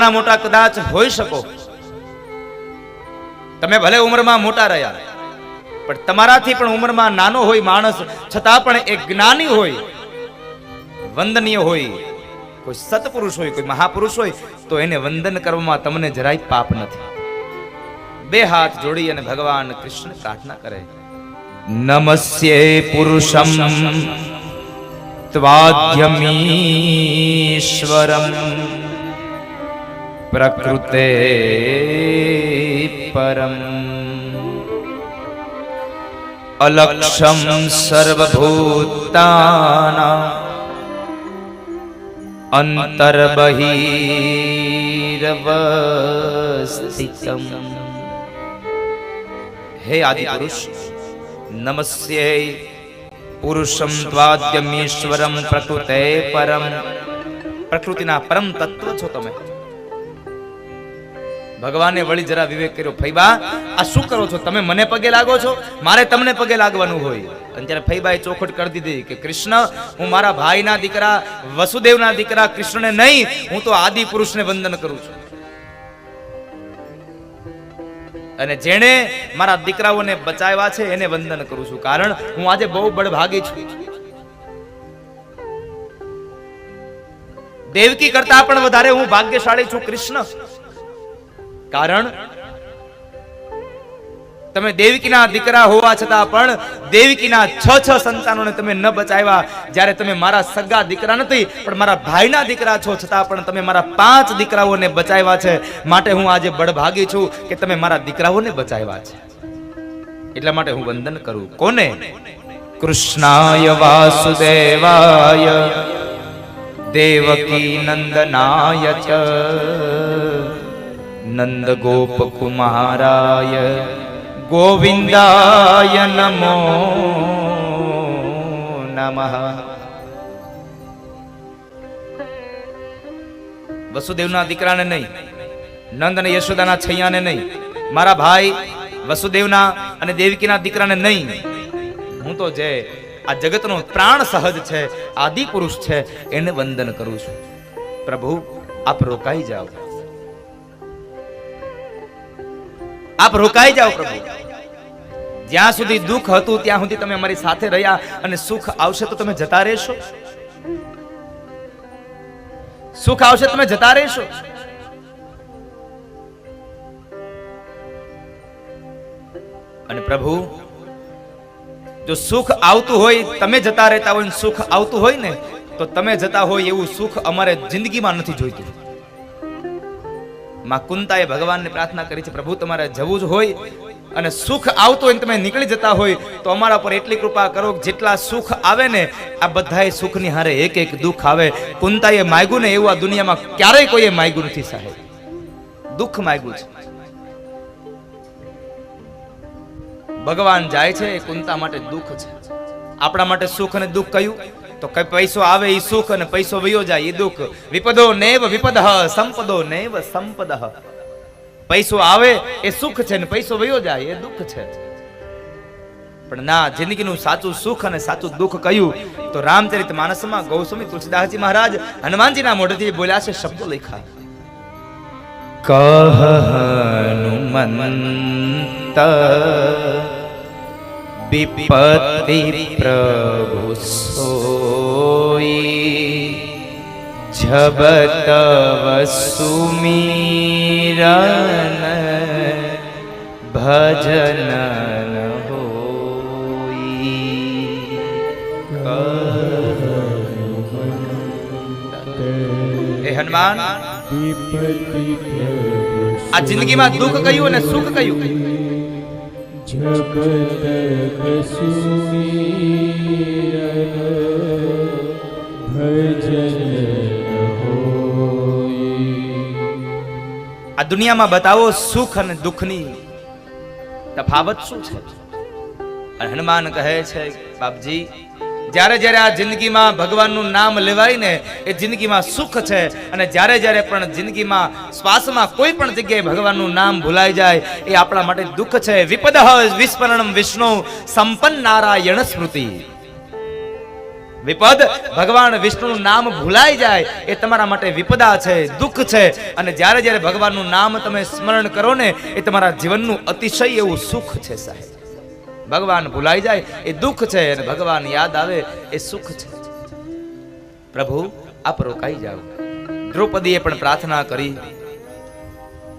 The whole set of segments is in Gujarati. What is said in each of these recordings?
નાના મોટા કદાચ હોઈ શકો, તમે ભલે ઉંમરમાં મોટા રહ્યા, પણ તમારાથી પણ ઉંમરમાં નાનો હોય માણસ, છતાં પણ એક જ્ઞાની હોય, વંદનીય હોય, કોઈ સત્પુરુષ હોય, કોઈ મહાપુરુષ હોય, તો એને વંદન કરવામાં તમને જરાય પાપ નથી. બે હાથ જોડી અને ભગવાન કૃષ્ણ પ્રાર્થના કરે, નમસ્યે પુરુષમ ત્વાદ્યમીશ્વરમ પ્રકૃતે પરમ અલક્ષમ સર્વભૂતાનાં અંતર્બહિરવસ્થિતમ. હે આદિ પુરુષ, નમસ્યે પુરુષમ ત્વાદ્યમીશ્વરમ પ્રકૃતે પરમ. પ્રકૃતિના પરમ તત્વ છો તમે. ભગવાને વળી જરા વિવેક કર્યો, ફૈબા આ શું કરો છો તમે? મને પગે લાગો છો, મારે તમને પગે લાગવાનું હોય. અને ત્યારે ફૈબાએ ચોખટ કરી દીધી કે કૃષ્ણ, હું મારા ભાઈના દીકરા વસુદેવના દીકરા કૃષ્ણને નહીં, હું તો આદિ પુરુષને વંદન કરું છું. અને જેણે મારા દીકરાઓને બચાવ્યા છે એને વંદન કરું છું, કારણ હું આજે બહુ બળભાગી છું. દેવકી કરતા પણ વધારે હું ભાગ્યશાળી છું કૃષ્ણ, કારણ તમે દેવકીના દીકરા હોવા છતાં પણ દેવકીના 6 સંતાનોને તમે ન બચાવ્યા. જ્યારે તમે મારા સગા દીકરા નથી પણ મારા ભાઈના દીકરા છો, છતાં પણ તમે મારા 5 દીકરાઓને બચાવ્યા છે. માટે હું આજે બળભાગી છું કે તમે મારા દીકરાઓને બચાવ્યા છે. એટલા માટે હું વંદન કરું. કોને? કૃષ્ણાય વાસુદેવાય દેવકી નંદનાય ચ નંદ ગોપ કુમારાય ગોવિંદાય નમો નમઃ. વસુદેવના દીકરાને નહીં, નંદ અને યશોદાના છૈયાને નહીં, મારા ભાઈ વસુદેવના અને દેવકીના દીકરાને નહીં, હું તો જે આ જગતનો પ્રાણ સહજ છે, આદિ પુરુષ છે, એને વંદન કરું છું. પ્રભુ આપ રોકાઈ જાઓ, આપ રોકાઈ જાઓ પ્રભુ. જ્યાં સુધી દુઃખ હતું ત્યાં સુધી તમે અમારી સાથે રહ્યા, અને સુખ આવશે તો તમે જતા રહેશો. સુખ આવશે તમે જતા રહેશો. અને પ્રભુ જો સુખ આવતું હોય, તમે જતા રહેતા હોય, સુખ આવતું હોય ને, તો તમે જતા હોય એવું સુખ અમારે જિંદગીમાં નથી જોઈતું. માં કુંતાએ ભગવાનને પ્રાર્થના કરી છે, પ્રભુ તમારે જવું જ હોય અને સુખ આવતું હોય, તમે નીકળી જતા હોય, તો અમારા પર એટલી કૃપા કરો કે જેટલા સુખ આવે ને, આ બધાય સુખની હારે એક એક દુઃખ આવે. કુંતાએ માંગ્યું ને એવું આ દુનિયામાં ક્યારેય કોઈએ માંગ્યું નથી સાહેબ. દુઃખ માંગ્યું છે. ભગવાન જાય છે, કુંતા માટે દુઃખ છે. આપણા માટે સુખ અને દુઃખ કયું? તો કઈ પૈસો આવે એ સુખ અને પૈસો વયો જાય એ દુઃખ. વિપદો નેવ વિપદઃ સંપદો નેવ સંપદઃ. પૈસો આવે એ સુખ છે ને પૈસો વયો જાય એ દુઃખ છે. પણ ના, જિંદગીનું સાચું સુખ અને સાચું દુઃખ કયું? તો રામચરિત માનસમાં ગૌસ્વામી તુલસીદાસજી મહારાજ હનુમાનજીના મોઢેથી બોલ્યા છે, શબ્દો લખ્યા, કહ હનુમંત વિપત્તિ પ્રભુ સોઈ જબતવ સુમીરન ભજન હોઈ. હે હનુમાન, આ જિંદગીમાં દુઃખ કયું અને સુખ કયું? આ દુનિયામાં બતાવો સુખ અને દુઃખની તફાવત શું છે? હનુમાન કહે છે, બાપજી, જ્યારે જ્યારે આ જિંદગીમાં ભગવાનનું નામ લેવાય ને, એ જિંદગીમાં સુખ છે. અને જ્યારે જ્યારે પણ જિંદગીમાં શ્વાસમાં કોઈ પણ જગ્યાએ ભગવાનનું નામ ભૂલાઈ જાય, એ આપણા માટે દુઃખ છે. વિપદઃ વિસ્મરણમ વિષ્ણુ સંપન્ન નારાયણ સ્મૃતિ. વિપદ, ભગવાન વિષ્ણુનું નામ ભૂલાઈ જાય એ તમારા માટે વિપદા છે, દુઃખ છે. અને જ્યારે જ્યારે ભગવાનનું નામ તમે સ્મરણ કરો ને એ તમારા જીવનનું અતિશય એવું સુખ છે સાહેબ. ભગવાન ભૂલાઈ જાય એ દુઃખ છે અને ભગવાન યાદ આવે એ સુખ છે. પ્રભુ આપ રોકાઈ જાઓ. દ્રૌપદીએ પણ પ્રાર્થના કરી.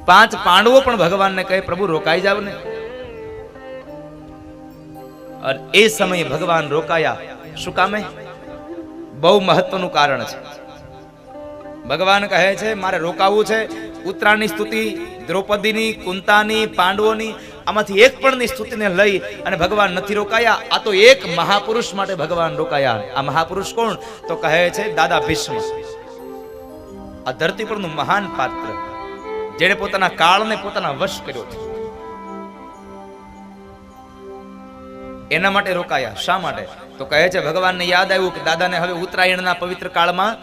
5 પાંડવો પણ ભગવાનને કહે પ્રભુ રોકાઈ જાવ ને. અને એ સમયે ભગવાન રોકાયા. શું કામે? બહુ મહત્વનું કારણ છે. ભગવાન કહે છે મારે રોકાવું છે. ઉત્તરાયણની સ્તુતિ, દ્રૌપદીની, કુંતાની, પાંડવોની, આમાંથી એક પણની સ્તુતિને લઈ અને ભગવાન નથી રોકાયા. આ તો એક મહાપુરુષ માટે ભગવાન રોકાયા. આ મહાપુરુષ કોણ? તો કહે છે દાદા ભીષ્મ. આ ધરતી પરનું મહાન પાત્ર, જેણે પોતાના કાળને પોતાના વશ કર્યો છે. એના માટે રોકાયા. શા માટે? તો કહે છે ભગવાનને યાદ આવ્યું કે દાદાને હવે ઉત્તરાયણના પવિત્ર કાળમાં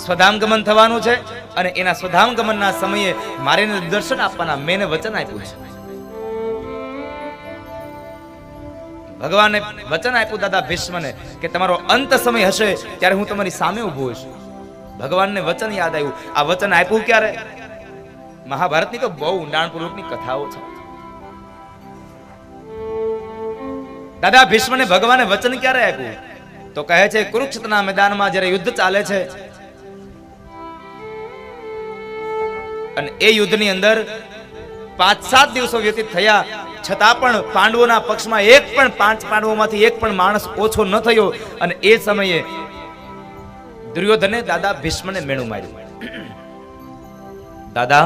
સ્વધામ ગમન થવાનું છે અને એના સ્વધામ ગમનના સમયે મારે દર્શન આપવાના મેં વચન આપ્યું છે. ભગવાને વચન આપ્યું દાદા ભીષ્મને કે તમારો અંત સમય હશે ત્યારે હું તમારી સામે ઊભો હોઈશ. ભગવાનને વચન યાદ આવ્યું. આ વચન આપ્યું ક્યારે? મહાભારતની તો બહુ ઊંડાણપૂર્વકની કથાઓ છે. દાદા ભીષ્મને ભગવાને વચન ક્યારે આપ્યું? તો કહે છે કુરુક્ષેત્રના મેદાનમાં જ્યારે યુદ્ધ ચાલે છે અને એ યુદ્ધની અંદર 5-7 દિવસો વ્યતીત થયા છતાં પણ પાંડવોના પક્ષમાં એક પણ 5 પાંડવોમાંથી એક પણ માણસ ઓછો ન થયો. અને એ સમયે દુર્યોધને દાદા ભીષ્મને મેણું માર્યું. દાદા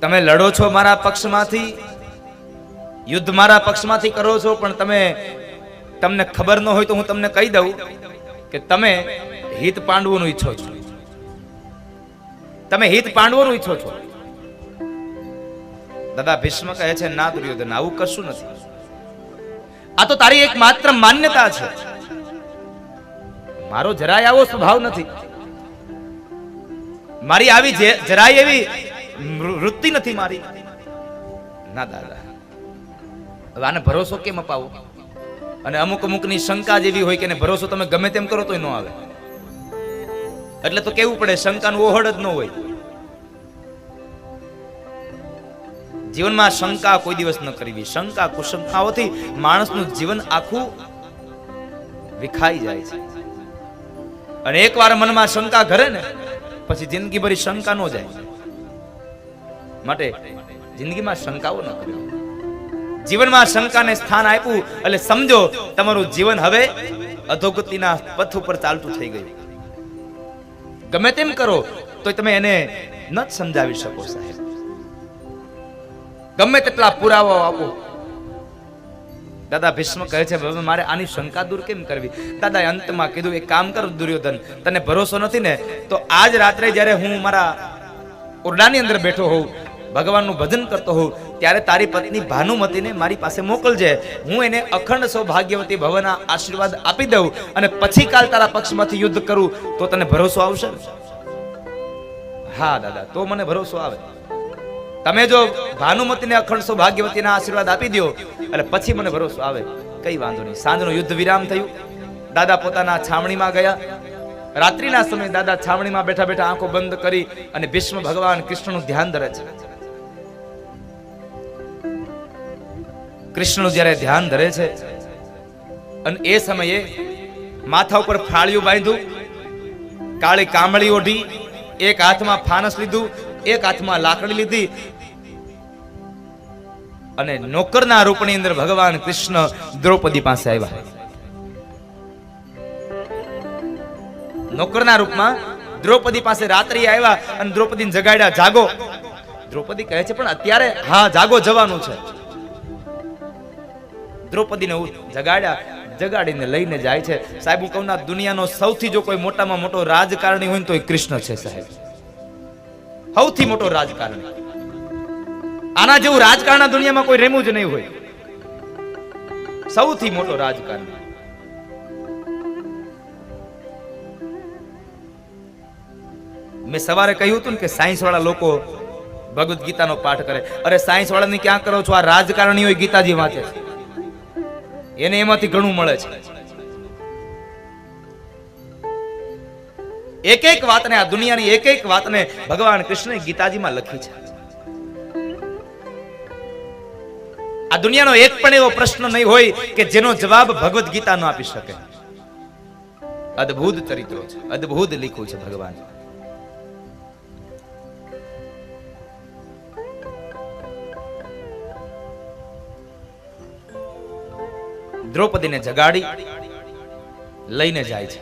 તમે લડો છો મારા પક્ષમાંથી, યુદ્ધ મારા પક્ષમાંથી કરો છો, પણ તમને ખબર ન હોય તો હું તમને કહી દઉં કે તમે હિત પાંડવોનું ઈચ્છો છો. તમે હિત પાંડવોનું ઈચ્છો છો. દાદા ભીષ્મ કહે છે ના દુર્યોધન, આવું કશું નથી. આ તો તારી એક માત્ર માન્યતા છે. મારો જરાય આવો સ્વભાવ નથી. મારી આવી જરાય એવી વૃત્તિ નથી મારી. ના દાદા, હવે આને ભરોસો કેમ અપાવો? અને અમુકની શંકા જેવી હોય કે ભરોસો તમે ગમે તેમ કરો તોય ન આવે. એટલે તો કેવું પડે, શંકાનું ઓહડ જ ન હોય. જીવનમાં શંકા કોઈ દિવસ ન કરવી. શંકા કુશંકાઓથી માણસનું જીવન આખું વિખાઈ જાય છે. અને એકવાર મનમાં શંકા ઘરે ને પછી જિંદગી ભરી શંકા ન જાય. માટે જિંદગીમાં શંકાઓ ન કરવી. જીવનમાં શંકાને સ્થાન આપ્યું એટલે સમજો તમારું જીવન હવે અધોગતિના પથ ઉપર ચાલતું થઈ ગયું. ગમે તેમ કરો તો તમે એને ન સમજાવી શકો સાહેબ. ગમે તેટલા પુરાવાઓ આપો. દાદા ભીષ્મ કહે છે હવે મારે આની શંકા દૂર કેમ કરવી? દાદાએ અંતમાં કીધું એક કામ કર દુર્યોધન, તને ભરોસો નથી ને તો આજ રાત્રે જ્યારે હું મારા ઓરડાની અંદર બેઠો હોઉં, ભગવાનનું ભજન કરતો હોઉં, ત્યારે તારી પત્ની ભાનુમતીને મારી પાસે મોકલજે. હું એને અખંડ સૌભાગ્યવતી ભવના આશીર્વાદ આપી દઉં અને પછી કાલ તારા પક્ષમાંથી યુદ્ધ કરું તો તને ભરોસો આવશે? હા દાદા, તો મને ભરોસો આવે. તમે જો ભાનુમતીને અખંડ સૌભાગ્યવતીના આશીર્વાદ આપી દો એટલે પછી મને ભરોસો આવે. કઈ વાંધો નહીં. સાંજનો યુદ્ધ વિરામ થયું. દાદા પોતાના છાવણીમાં ગયા. રાત્રિના સમયે દાદા છાવણીમાં બેઠા બેઠા આંખો બંધ કરી અને ભીષ્મ ભગવાન કૃષ્ણનું ધ્યાન ધરે છે. કૃષ્ણનું જ્યારે ધ્યાન ધરે છે અને એ સમયે માથા ઉપર ફાળિયું બાંધ્યું, કાળી કામળી ઓઢી, એક હાથમાં ફાનસ લીધું, એક હાથમાં લાકડી લીધી અને નોકરના રૂપની અંદર ભગવાન કૃષ્ણ દ્રૌપદી પાસે આવ્યા. નોકરના રૂપમાં દ્રૌપદી પાસે રાત્રિ આવ્યા અને દ્રૌપદીને જગાડ્યા, જાગો. દ્રૌપદી કહે છે પણ અત્યારે? હા જાગો, જવાનું છે. દ્રૌપદીને જગાડ્યા, જગાડીને લઈને જાય છે. સાહેબ હું કહું ના, દુનિયાનો સૌથી જો કોઈ મોટામાં મોટો રાજકારણી હોય તો એ કૃષ્ણ છે સાહેબ. સૌથી મોટો રાજકારણી. આના જેવું રાજકારણ દુનિયામાં કોઈ રેમું જ નહીં હોય. સૌથી મોટો રાજકારણી. મેં સવારે કહ્યું હતું ને કે સાયન્સ વાળા લોકો ભગવદ ગીતાનો પાઠ કરે. અરે સાયન્સ વાળાની ક્યાં કરો છો? આ રાજકારણીઓ ગીતાજી વાંચે છે, એને એમાંથી ઘણું મળે છે. એક એક વાતને, આ દુનિયાની એક એક વાતને ભગવાન કૃષ્ણે ગીતાજીમાં લખી છે. આ દુનિયાનો એક પણ એવો પ્રશ્ન નહીં હોય કે જેનો જવાબ ભગવદ ગીતા ન આપી શકે. અદ્ભુત ચરિત્રો છે, અદ્ભુત લીખું છે ભગવાન. દ્રૌપદીને જગાડી લઈને જાય છે.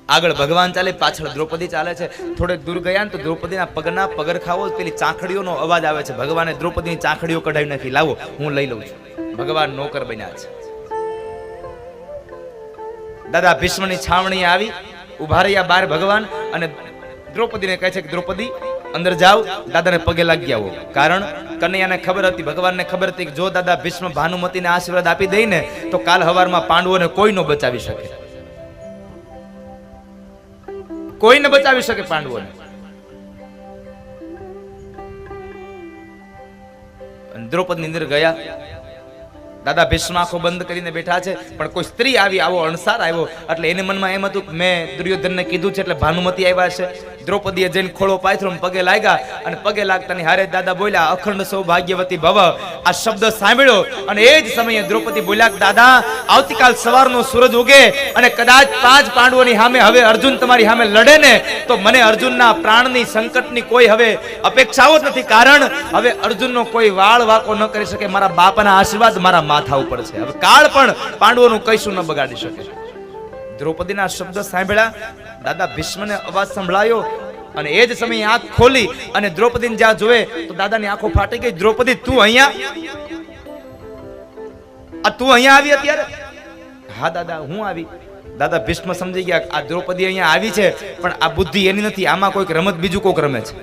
આગળ ભગવાન ચાલે, પાછળ દ્રૌપદી ચાલે છે. થોડેક દૂર ગયા ને તો દ્રૌપદીના પગના પગરખાઓ પેલી ચાંખડીઓનો અવાજ આવે છે. ભગવાને દ્રૌપદીની ચાંખડીઓ કઢાવી નાખી, લાવો હું લઈ લઉં છું. ભગવાન નોકર બન્યા છે. દાદા ભીષ્મની છાવણી આવી, ઉભા રહ્યા બાર ભગવાન, અને દ્રૌપદીને કહે છે કે દ્રૌપદી અંદર જાઓ, દાદાને પગે લાગી આવો. કારણ કનૈયાને ખબર હતી, ભગવાનને ખબર હતી કે જો દાદા ભીષ્મ ભાનુમતીને આશીર્વાદ આપી દઈ ને તો કાલ હવારમાં પાંડવોને કોઈ ન બચાવી શકે, કોઈ ન બચાવી શકે પાંડવોને. દ્રૌપદી અંદર ગયા. દાદા ભીષ્મ આંખો બંધ કરીને બેઠા છે, પણ કોઈ સ્ત્રી આવી, આવો અણસાર આવ્યો એટલે એને મનમાં એમ હતું કે મેં દુર્યોધનને કીધું છે એટલે ભાનુમતી આવ્યા છે. દ્રૌપદીએ જઈને ખોળો પાથરો, પગે લાગ્યા, અને પગે લાગતાની હારે દાદા બોલ્યા અખંડ સૌભાગ્યવતી ભવ. આ શબ્દ સાંભળ્યો અને એ જ સમયે દ્રૌપદી બોલ્યા કે દાદા આવતીકાલ સવારનો સૂરજ ઉગે અને કદાચ 5 પાંડવોની સામે હવે અર્જુન તમારી સામે લડે ને તો મને અર્જુનના પ્રાણની સંકટની કોઈ હવે અપેક્ષાઓ જ નથી. કારણ હવે અર્જુનનો કોઈ વાળ વાકો ન કરી શકે. મારા બાપાના આશીર્વાદ મારા માથા ઉપર છે. હવે કાળ પણ પાંડવોનું કઈશું ન બગાડી શકે. દ્રૌપદીના શબ્દ સાંભળ્યા, દાદા ભીષ્મને અવાજ સંભળાયો, અને એ જ સમયે આંખ ખોલી અને દ્રૌપદીને જ્યાં જોવે તો દાદાની આંખો ફાટી ગઈ. દ્રૌપદી તું અહીંયા, તું અહીંયા આવી અત્યારે? હા દાદા હું આવી. દાદા ભીષ્મ સમજી ગયા આ દ્રૌપદી અહીંયા આવી છે, પણ આ બુદ્ધિ એની નથી, આમાં કોઈક રમત બીજું કોઈક રમે છે,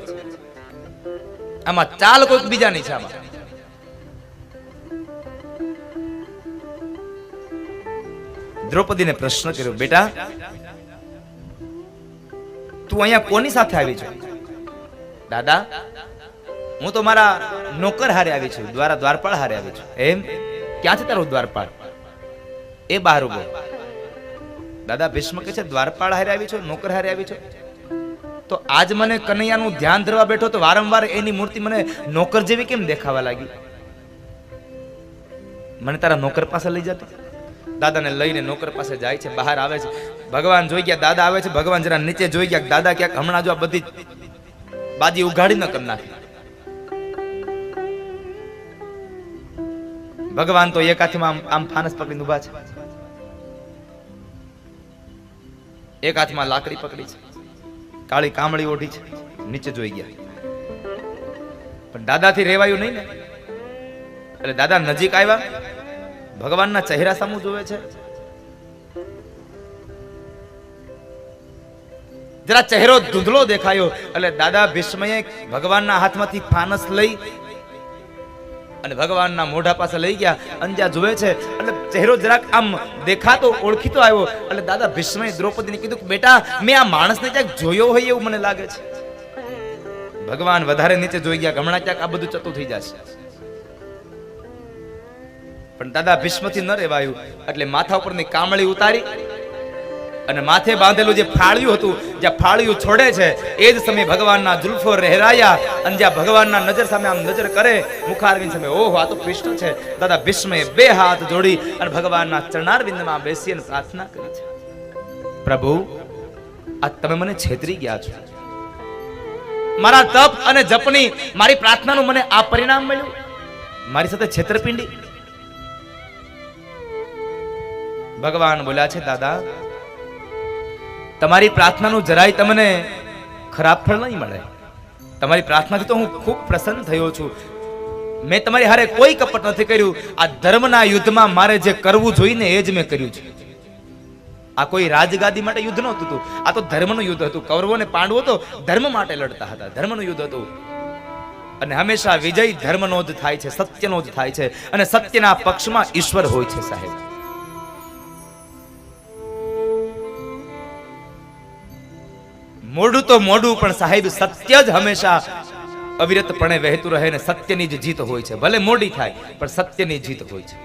આમાં ચાલ કોઈક બીજાની છે. આમાં દ્રૌપદીને પ્રશ્ન કર્યો, બેટા તું અહીંયા કોની સાથે આવી છો? દાદા હું તો મારા નોકર હારે આવી છું, દ્વારપાળ હારે આવી છું. એમ? ક્યાં છે તારો દ્વારપાળ? એ બહાર ઉભો. દાદા ભીષ્મ કહે છે દ્વારપાળ હારે આવી છો, નોકર હારે આવી છો? તો આજ મને કનૈયાનું ધ્યાન ધરવા બેઠો તો વારંવાર એની મૂર્તિ મને નોકર જેવી કેમ દેખાવા લાગી? મને તારા નોકર પાસે લઈ જતી. દાદાને લઈને નોકર પાસે જાય છે, બહાર આવે છે. ભગવાન જોઈ ગયા દાદા આવે છે. ભગવાન જરા નીચે જોઈ ગયા, દાદા ક્યાંક હમણાં જો આ બધી બાજી ઉઘાડી ન કરી નાખી. ભગવાન તો એક હાથમાં આમ ફાનસ પકડીને ઉભા છે, એક હાથમાં લાકડી પકડી છે, કાળી કામળી ઓઢી છે. નીચે જોઈ ગયા, પણ દાદાથી રેવાયું નહીં ને. એટલે દાદા નજીક આવ્યા, ભગવાનના ચહેરા સામું જોવે છે. જરા ચહેરો ધૂંધળો દેખાયો એટલે દાદા ભીષ્મએ ભગવાનના હાથમાંથી ફાનસ લઈ અને ભગવાનના મોઢા પાસે લઈ ગયા. અંજા જોવે છે એટલે ચહેરો જરાક આમ દેખાતો ઓળખીતો આવ્યો. એટલે દાદા ભીષ્મએ દ્રૌપદીને કીધું કે બેટા મેં આ માણસને ક્યાંક જોયો હોય એવું મને લાગે છે. ભગવાન વધારે નીચે જોઈ ગયા, હમણાં ક્યાંક આ બધું ચતું થઈ જશે. પણ દાદા ભીષ્મથી ન રહેવાયું એટલે માથા ઉપરની કામળી ઉતારી અને માથે બાંધેલું જે ફાળિયું હતું, જ્યાં ફાળિયું છોડે છે એ જ સમયે ભગવાનના જુલ્ફો રહેરાયા. અને જ્યાં ભગવાનના નજર સામે આમ નજર કરે, મુખારવિંદ સામે, ઓહો આ તો કૃષ્ણ છે. દાદા ભીષ્મએ 2 હાથ જોડી અને ભગવાનના ચરણારવિંદમાં બેસી અને પ્રાર્થના કરી છે, પ્રભુ આ તમે મને છેતરી ગયા છો. મારા તપ અને જપની મારી પ્રાર્થનાનું મને આ પરિણામ મળ્યું, મારી સાથે છેતરપિંડી. ભગવાન બોલ્યા છે દાદા તમારી પ્રાર્થનાનું જરાય તમને ખરાબ ફળ નહીં મળે. તમારી પ્રાર્થનાથી તો હું ખૂબ પ્રસન્ન થયો છું. મેં તમારી હારે કોઈ કપટ નથી કર્યું. આ ધર્મના યુદ્ધમાં મારે જે કરવું જોઈએ ને એ જ મેં કર્યું છે. આ કોઈ રાજગાદી માટે યુદ્ધ નહોતું, આ તો ધર્મનું યુદ્ધ હતું. કૌરવો અને પાંડવો તો ધર્મ માટે લડતા હતા, ધર્મનું યુદ્ધ હતું. અને હંમેશા વિજય ધર્મનો જ થાય છે, સત્યનો જ થાય છે. અને સત્યના પક્ષમાં ઈશ્વર હોય છે સાહેબ. મોઢું તો મોઢું પણ સાહેબ સત્ય જ હંમેશા અવિરતપણે વહેતું રહે ને સત્યની જ જીત હોય છે. ભલે મોડી થાય પણ સત્યની જીત હોય છે.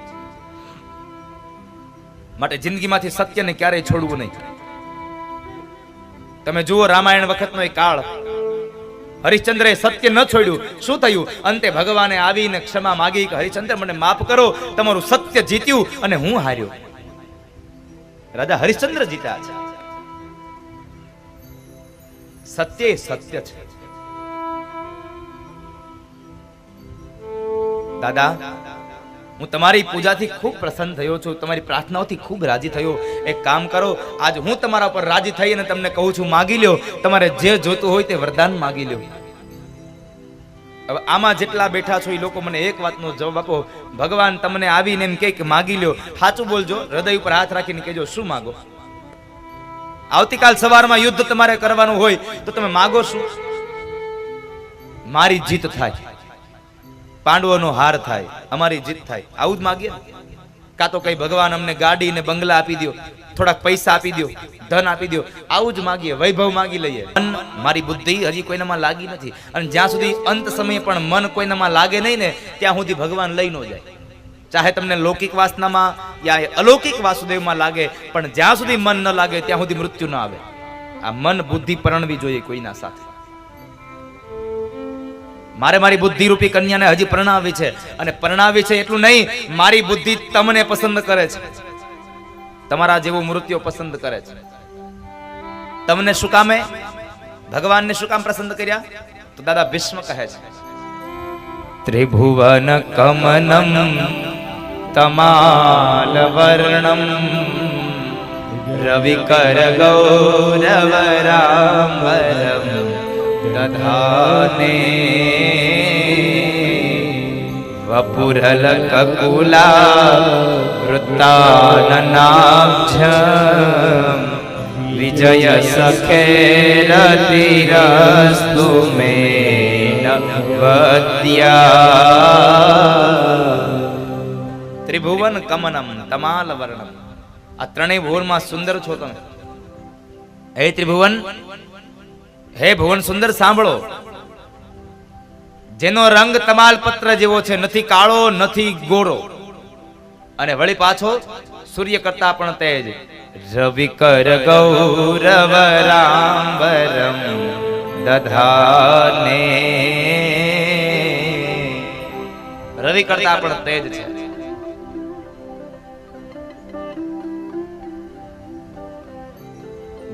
માટે જિંદગીમાંથી સત્યને ક્યારેય છોડવું નહીં. તમે જુઓ રામાયણ વખતનો એ કાળ, હરિશ્ચંદ્રે સત્ય ન છોડ્યું, શું થયું? અંતે ભગવાને આવીને ક્ષમા માગી કે હરિશ્ચંદ્ર મને માફ કરો, તમારું સત્ય જીત્યું અને હું હાર્યો. રાજા હરિશ્ચંદ્ર જીત્યા છે. સત્ય એ સત્ય છે. દાદા, હું તમારી પૂજાથી ખૂબ પ્રસન્ન થયો છું, તમારી પ્રાર્થનાઓથી ખૂબ રાજી થયો. એક કામ કરો, આજ હું તમારા પર રાજી થઈ અને તમને કહું છું, માગી લ્યો, તમારે જે જોતું હોય તે વરદાન માગી લ્યો. હવે આમાં જેટલા બેઠા છો એ લોકો મને એક વાતનો જવાબ આપો. ભગવાન તમને આવીને એમ કે માગી લ્યો, સાચું બોલજો, હૃદય ઉપર હાથ રાખીને કહેજો શું માગો. આવતીકાલ સવારમાં યુદ્ધ તમારે કરવાનું હોય તો તમે માગો શું? મારી જીત થાય, પાંડવોનો હાર થાય, અમારી જીત થાય, આવું જ માગીએ. કાં તો કઈ ભગવાન અમને ગાડી ને બંગલા આપી દો, થોડાક પૈસા આપી દો, ધન આપી દો, આવું જ માગીએ, વૈભવ માગી લઈએ. મારી બુદ્ધિ હજી કોઈનામાં લાગી નથી, અને જ્યાં સુધી અંત સમયે પણ મન કોઈનામાં લાગે નહીં ને ત્યાં સુધી ભગવાન લઈ ન જાય. ચાહે તમને લૌકિક વાસનામાં યા અલૌકિક વાસુદેવમાં લાગે, પણ જ્યાં સુધી મન ન લાગે ત્યાં સુધી મૃત્યુ ન આવે. આ મન બુદ્ધિ પરણવી જોઈએ કોઈના સાથે. મારે મારી બુદ્ધિ રૂપી કન્યાને હજી પરણાવી છે, અને પરણાવી છે એટલું નહીં, મારી બુદ્ધિ તમને પસંદ કરે છે, તમારા જેવું મૃત્યુ પસંદ કરે છે. તમને શું કામે, ભગવાનને શું કામ પસંદ કર્યા? તો દાદા ભીષ્મ કહે છે, ત્રિભુવન કમનમ તમાલ વર્ણમ રવિકર ગૌરવરામરમ દધાને વપુરલ કકુલા વૃત્તાનનાક્ષ વિજય સખેરતિરસ્તુ મે ત્રિભુવન કમનમ તમાલ વર્ણમ. આ ત્રણેય ભુવનમાં સુંદર છો તમે. હે ત્રિભુવન, હે ભુવન સુંદર, સાંભળો. જેનો રંગ તમાલ પત્ર જેવો છે, નથી કાળો નથી ગોરો, અને વળી પાછો સૂર્ય કરતા પણ તેજ. રવિકર ગૌરવરામરમ દધાને, રવિ કરતા પણ તેજ છે.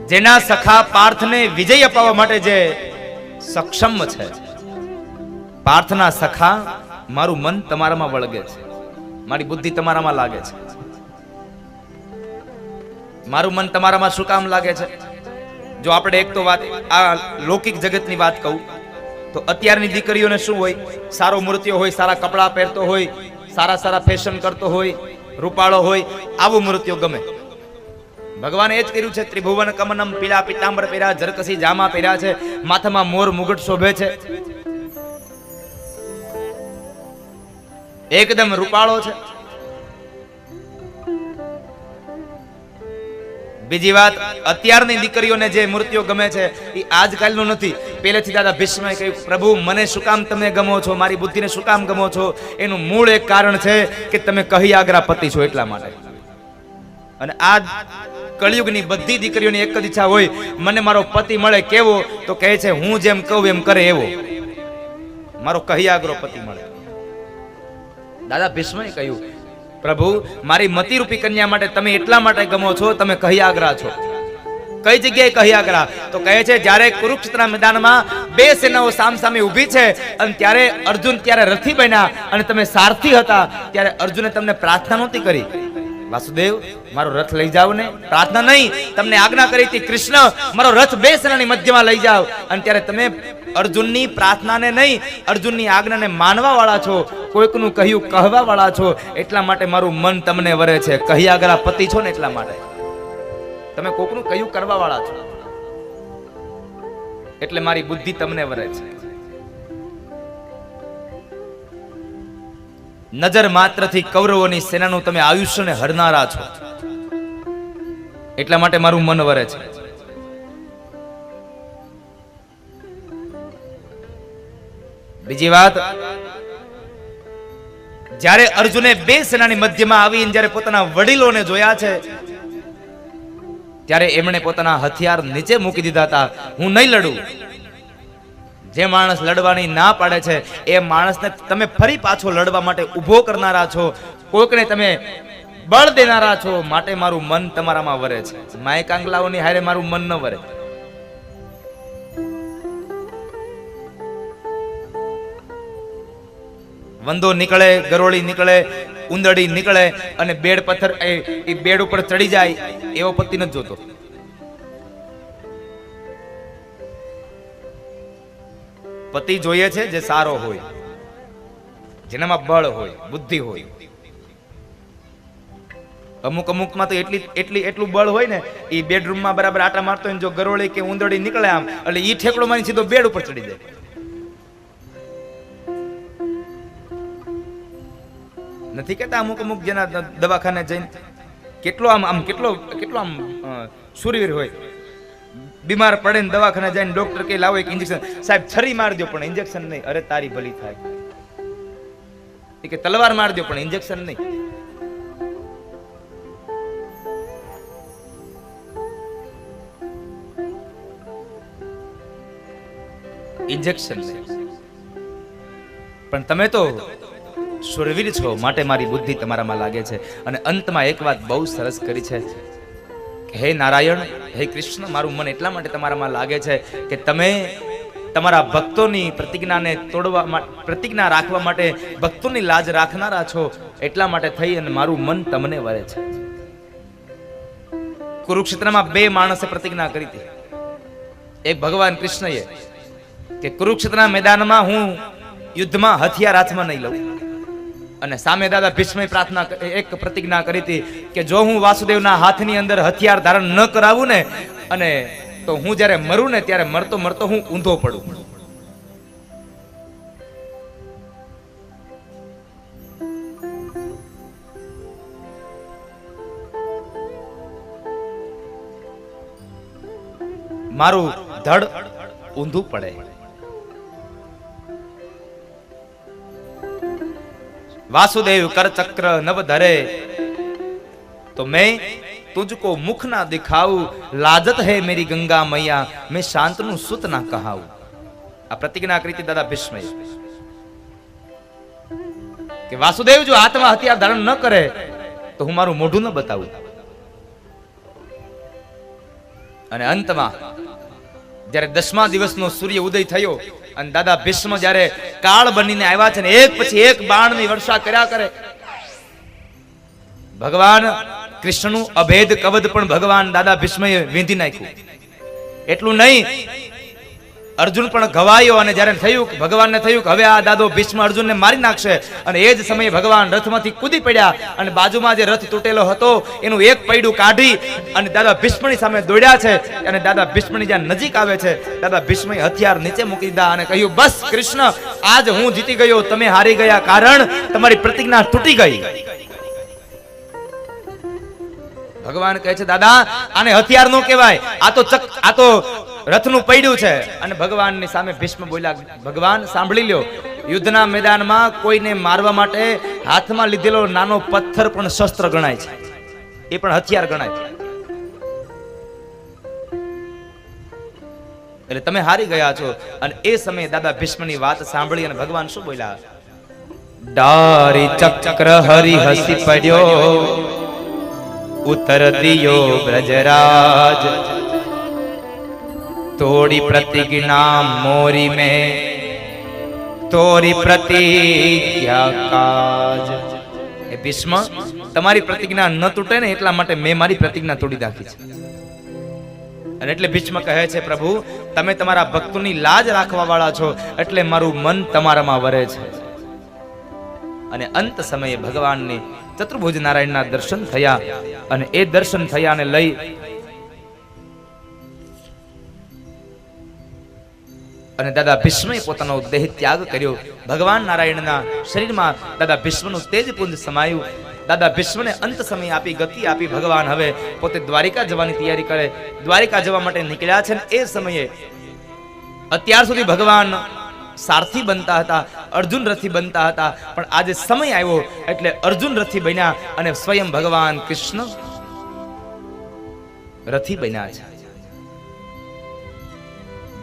જેના સખા પાર્થને વિજય અપાવવા માટે જે સક્ષમ છે. પાર્થના સખા મારું મન તમારામાં વળગે છે, મારી બુદ્ધિ તમારામાં લાગે છે. મારું મન તમારામાં શું કામ લાગે છે? જો આપણે એક તો વાત આ લૌકિક જગતની વાત કહું તો અત્યારની દીકરીઓને શું હોય? સારો મૃત્યુ હોય, સારા કપડાં પહેરતો હોય, સારા સારા ફેશન કરતો હોય, રૂપાળો હોય, આવું મૃત્યુ ગમે. ભગવાને એ જ કર્યું છે. ત્રિભુવન કમનમ, પીળા પિતાંબર પહેર્યા, જરકસી જામા પહેર્યા છે, માથામાં મોર મુગટ શોભે છે, એકદમ રૂપાળો છે. બીજી વાત, અત્યારની દીકરીઓને જે મૃત્યુ ગમે છે એ આજકાલનું નથી. પહેલેથી દાદા ભીષ્મએ કહ્યું, પ્રભુ મને શું કામ તમે ગમો છો, મારી બુદ્ધિને શું કામ ગમો છો? એનું મૂળ એક કારણ છે કે તમે કહ્યાગ્રા પતિ છો, એટલા માટે. અને આ કળિયુગની બધી દીકરીઓની એક જ ઈચ્છા હોય, મને મારો પતિ મળે. કેવો? તો કહે છે હું જેમ કહું એમ કરે એવો, મારો કહ્યાગ્રો પતિ મળે. દાદા ભીષ્મએ કહ્યું, પ્રભુ મારી મતિરૂપી કન્યા માટે તમે એટલા માટે ગમો છો, તમે કહ્યાગ્રા છો. કઈ જગ્યાએ કહ્યાગ્રા? તો કહે છે જ્યારે કુરુક્ષેત્રના મેદાનમાં બે સેનાઓ સામસામે ઊભી છે અને ત્યારે અર્જુન ત્યારે રથી બન્યા અને તમે સારથી હતા, ત્યારે અર્જુને તમને પ્રાર્થના નહોતી કરી, વાસુદેવ મારો રથ લઈ જાવ ને? પ્રાર્થના નહીં, તમને આજ્ઞા કરી હતી, કૃષ્ણ મારો રથ બે સેનાની મધ્યમાં લઈ જાવ. અને ત્યારે તમે અર્જુનની પ્રાર્થનાને નહીં, અર્જુનની આજ્ઞાને માનવા વાળા છો, કોઈકનું કહ્યું કહેવા વાળા છો, એટલા માટે મારું મન તમને વરે છે. કહ્યાગ્રા પતિ છો ને એટલા માટે. તમે કોકનું કહ્યું કરવા વાળા છો એટલે મારી બુદ્ધિ તમને વરે છે. નજર માત્રથી કૌરવોની સેનાનું તમે આયુષ્યને હરનારા છો, એટલા માટે મારું મન વરે છે. બીજી વાત, જ્યારે અર્જુને બે સેનાની મધ્યમાં આવીને જ્યારે પોતાના વડીલોને જોયા છે ત્યારે એમણે પોતાના હથિયાર નીચે મૂકી દીધા હતા. હું નહીં લડું. જે માણસ લડવાની ના પાડે છે એ માણસને તમે ફરી પાછો લડવા માટે ઊભો કરનારા છો, કોઈકને તમે બળ દેનારા છો. માટે મારું મન તમારામાં વરે છે. માય કાંગલાઓની હારે મારું મન ન વરે. વંદો નીકળે, ગરોળી નીકળે, ઉંદરડી નીકળે અને બેડ પથ્થર એ બેડ ઉપર ચડી જાય એવો પતિ નથી જોતો. પતિ જોઈએ છે જે સારો હોય, જેનામાં બળ હોય, બુદ્ધિ હોય. અમુકમાં તો એટલું બળ હોય ને, એ બેડરૂમમાં બરાબર આટા મારતો હોય, જો ગરોળી કે ઉંદરડી નીકળે આમ એટલે ઈ ઠેકડો મારી સીધો બેડ ઉપર ચડી જાય. નથી કેતા અમુક જેના દવાખાને જઈને કેટલો આમ શૂરવીર હોય, બીમાર પડે ને દવાખાને જઈને ડોક્ટર કે લાવો એક ઇન્જેક્શન. સાહેબ છરી માર દો પણ ઇન્જેક્શન નહીં. અરે તારી ભલી થાય. કે તલવાર માર દો પણ ઇન્જેક્શન નહીં. ઇન્જેક્શન પણ તમે તો સુરવીર છો, માટે મારી બુદ્ધિ તમારામાં લાગે છે. અને અંતમાં એક વાત બહુ સરસ કરી છે કે હે નારાયણ, હે કૃષ્ણ, મારું મન એટલા માટે તમારામાં લાગે છે કે તમે તમારા ભક્તોની પ્રતિજ્ઞાને તોડવા માટે, પ્રતિજ્ઞા રાખવા માટે ભક્તોની લાજ રાખનારા છો. એટલા માટે થઈ અને મારું મન તમને વરે છે. કુરુક્ષેત્રમાં 2 માણસે પ્રતિજ્ઞા કરી હતી. એક ભગવાન કૃષ્ણએ કે કુરુક્ષેત્રના મેદાનમાં હું યુદ્ધમાં હથિયાર હાથમાં નહીં લઉં. અને સામે દાદા ભીષ્મે એક પ્રતિજ્ઞા કરી હતી કે જો હું વાસુદેવના હાથની અંદર હથિયાર ધારણ ન કરાવું ને, અને તો હું જ્યારે મરું ને ત્યારે મરતો મરતો હું ઊંધો પડું. મારું ધડ ઊંધું પડે. वासुदेव कर चक्र नव धरे तो मैं तुझको मुख ना दिखाऊं, लाजत है मेरी गंगा मैया, मैं शांतनु सुत ना कहाऊं. आ प्रतिज्ञा करी थी दादा भीष्म कि वासुदेव जो हाथમાં હથિયાર ધારણ ન કરે તો હું મારું મોઢું ન બતાવું. અને અંતમાં જ્યારે 10મા દિવસનો સૂર્ય ઉદય થયો અને દાદા ભીષ્મ જ્યારે કાળ બનીને આવ્યા છે ને એક પછી એક બાણની વર્ષા કર્યા કરે. ભગવાન કૃષ્ણનું અભેદ કવચ પણ ભગવાન દાદા ભીષ્મએ વીંધી નાખ્યું. એટલું નહીં, અર્જુન પણ ઘવાયો. અને જ્યારે થયું ભગવાનને થયું કે હવે આ દાદો ભીષ્મ અર્જુનને મારી નાખશે, અને એ જ સમયે ભગવાન રથમાંથી કૂદી પડ્યા અને બાજુમાં જે રથ તૂટેલો હતો એનું એક પૈડું કાઢી અને દાદા ભીષ્મની સામે દોડ્યા છે. અને દાદા ભીષ્મની જ્યાં નજીક આવે છે, દાદા ભીષ્મએ હથિયાર નીચે મૂકી દીધા અને કહ્યું, બસ કૃષ્ણ, આજ હું જીતી ગયો, તમે હારી ગયા, કારણ તમારી પ્રતિજ્ઞા તૂટી ગઈ. ભગવાન કહે છે, દાદા આને હથિયાર નો કહેવાય, આ તો રથનું પૈડું છે. અને ભગવાનની સામે ભીષ્મ બોલ્યા, ભગવાન સાંભળી લ્યો, યુદ્ધના મેદાનમાં કોઈને મારવા માટે હાથમાં લીધેલો નાનો પથ્થર પણ શસ્ત્ર ગણાય છે, એ પણ હથિયાર ગણાય છે. એટલે તમે હારી ગયા છો. અને એ સમયે દાદા ભીષ્મની વાત સાંભળી અને ભગવાન શું બોલ્યા, ડારી ચક્ર હરી હસી પડ્યો, ઉત્તર દિયો બ્રજરાજ, તોડી પ્રતિજ્ઞા મોરી में તોરી પ્રતિજ્ઞા કાજ. એ ભીષ્મ, તમારી પ્રતિજ્ઞા ન તૂટે ને એટલા માટે મેં મારી પ્રતિજ્ઞા તોડી નાખી છે. અને એટલે ભીષ્મ કહે છે, પ્રભુ તમે તમારા ભક્તોની લાજ રાખવા વાળા છો, એટલે મારું મન તમારામાં વરે છે. અને અંત સમયે ભગવાનની ચતુર્ભુજ નારાયણના દર્શન થયા. અને એ દર્શન થયાને લઈ અને દાદા ભીષ્મએ પોતાનો દેહ ત્યાગ કર્યો. ભગવાન નારાયણના શરીરમાં દાદા ભીષ્મનું તેજપુંજ સમાયું. દાદા ભીષ્મને અંત સમય આપી, ગતિ આપી. ભગવાન હવે પોતે દ્વારિકા જવાની તૈયારી કરે, દ્વારિકા જવા માટે નીકળ્યા છે. એ સમયે અત્યાર સુધી ભગવાન સારથી બનતા હતા, અર્જુન રથી બનતા હતા, પણ આજે સમય આવ્યો એટલે અર્જુન રથી બન્યા અને સ્વયં ભગવાન કૃષ્ણ રથી બન્યા છે.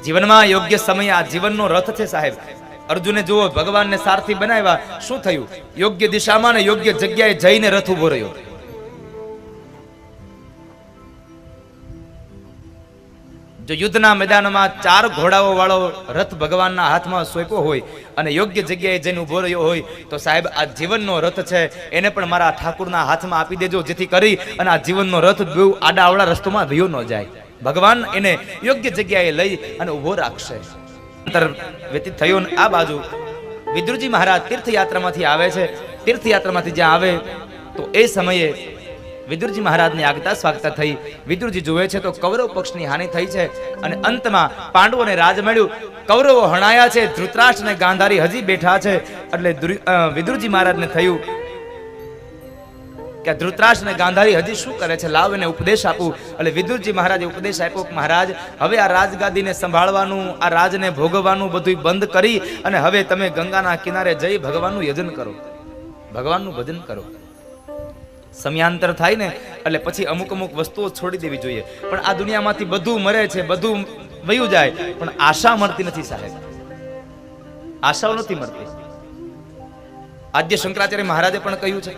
જીવનમાં યોગ્ય સમય આ જીવનનો રથ છે સાહેબ. અર્જુને જુઓ ભગવાનને સારથી બનાવ્યા, શું થયું? યોગ્ય દિશામાં ને યોગ્ય જગ્યાએ જઈને રથ ઉભો રહ્યો. જો યુદ્ધના મેદાનમાં 4 ઘોડાઓ વાળો રથ ભગવાનના હાથમાં સોંપ્યો હોય અને યોગ્ય જગ્યાએ જઈને ઉભો રહ્યો હોય તો સાહેબ આ જીવનનો રથ છે, એને પણ મારા ઠાકુરના હાથમાં આપી દેજો, જેથી કરી અને આ જીવનનો રથ બહુ આડાઅવળા રસ્તોમાં વયો ન જાય. ભગવાન એને યોગ્ય જગ્યાએ લઈ અને ઉભો રાખશે. અંતર વ્યતીત થયો ને આ બાજુ વિદુરજી મહારાજ તીર્થયાત્રામાંથી આવે છે. તીર્થયાત્રામાંથી જ્યાં આવે તો એ સમયે વિદુરજી મહારાજની આગતા સ્વાગતા થઈ. વિદુરજી જુએ છે તો કૌરવ પક્ષની હાનિ થઈ છે અને અંતમાં પાંડવોને રાજ મળ્યું. કૌરવો હણાયા છે, ધૃતરાષ્ટ્ર અને ગાંધારી હજી બેઠા છે. એટલે વિદુરજી મહારાજને થયું કે ધૃતરાષ્ટ્ર અને ગાંધારી હજી શું કરે છે, લાવ એને ઉપદેશ આપું. એટલે વિદુરજી મહારાજે ઉપદેશ આપ્યો કે મહારાજ, હવે આ રાજગાદીને સંભાળવાનું, આ રાજને ભોગવવાનું બધું બંધ કરી અને હવે તમે ગંગાના કિનારે જઈ ભગવાનનું યજન કરો, ભગવાનનું ભજન કરો. સમયાંતર થાય ને એટલે પછી અમુક વસ્તુઓ છોડી દેવી જોઈએ. પણ આ દુનિયામાંથી બધું મરે છે, બધું વયું જાય, પણ આશા મળતી નથી સાહેબ. આશાઓ નથી મળતી. આદ્ય શંકરાચાર્ય મહારાજે પણ કહ્યું છે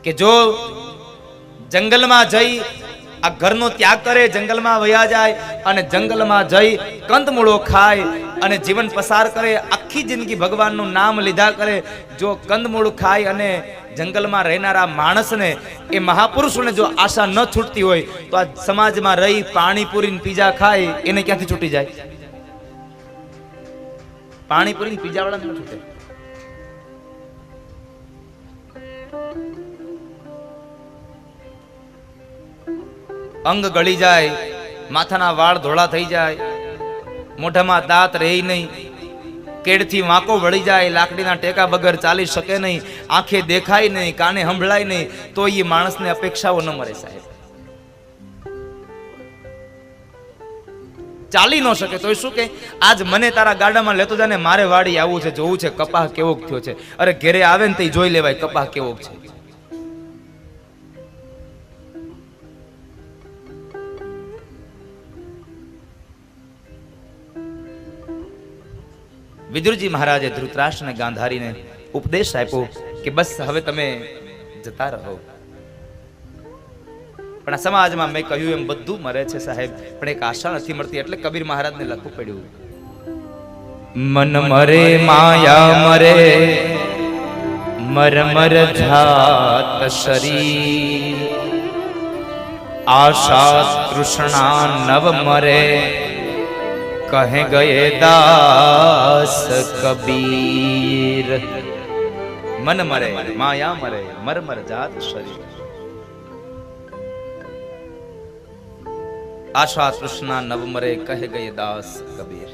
કે જો જંગલમાં જઈ આ ઘરનો ત્યાગ કરે, જંગલમાં વયા જાય અને જંગલમાં જઈ કંદમૂળો ખાય અને જીવન પસાર કરે, આખી જિંદગી ભગવાનનું નામ લીધા કરે, જો કંદમૂળ ખાય અને જંગલમાં રહેનારા માણસને, એ મહાપુરુષોને જો આશા ન છૂટતી હોય તો આ સમાજમાં રહી પાણીપુરી પીઝા ખાય એને ક્યાંથી છૂટી જાય? પાણીપુરી પીઝા વાળા ન છૂટે. અંગ ગળી જાય, માથાના વાળ ધોળા થઈ જાય, મોઢામાં દાંત રહે નહીં, કેડથી વાંકો વળી જાય, લાકડીના ટેકા વગર ચાલી શકે નહીં, આંખે દેખાય નહીં, કાને સંભળાય નહીં, તો એ માણસને અપેક્ષાઓ ન મળે સાહેબ. ચાલી ન શકે તો શું કે આજ મને તારા ગાડામાં લેતો જાય ને મારે વાડી આવવું છે, જોવું છે કપાહ કેવો થયો છે. અરે ઘેરે આવે ને તો જોઈ લેવાય કપાહ કેવો છે. વિદુરજી મહારાજે ધૃતરાષ્ટ્ર અને ગાંધારીને ઉપદેશ આપ્યો કે બસ હવે તમે જતા રહો. પણ આ સમાજમાં મેં કહ્યું એમ બધું મરે છે સાહેબ, પણ એક આશા નથી મળતી. એટલે કબીર મહારાજને લખવું પડ્યું, મન મરે માયા મરે મર મર જાત શરીર, આશા તૃષ્ણા નવ મરે કહે ગયે દાસ કબીર. મન મરે માયા મરે મર મર જાત શરીર, આશા તૃષ્ણા નવ મરે કહે ગયે દાસ કબીર.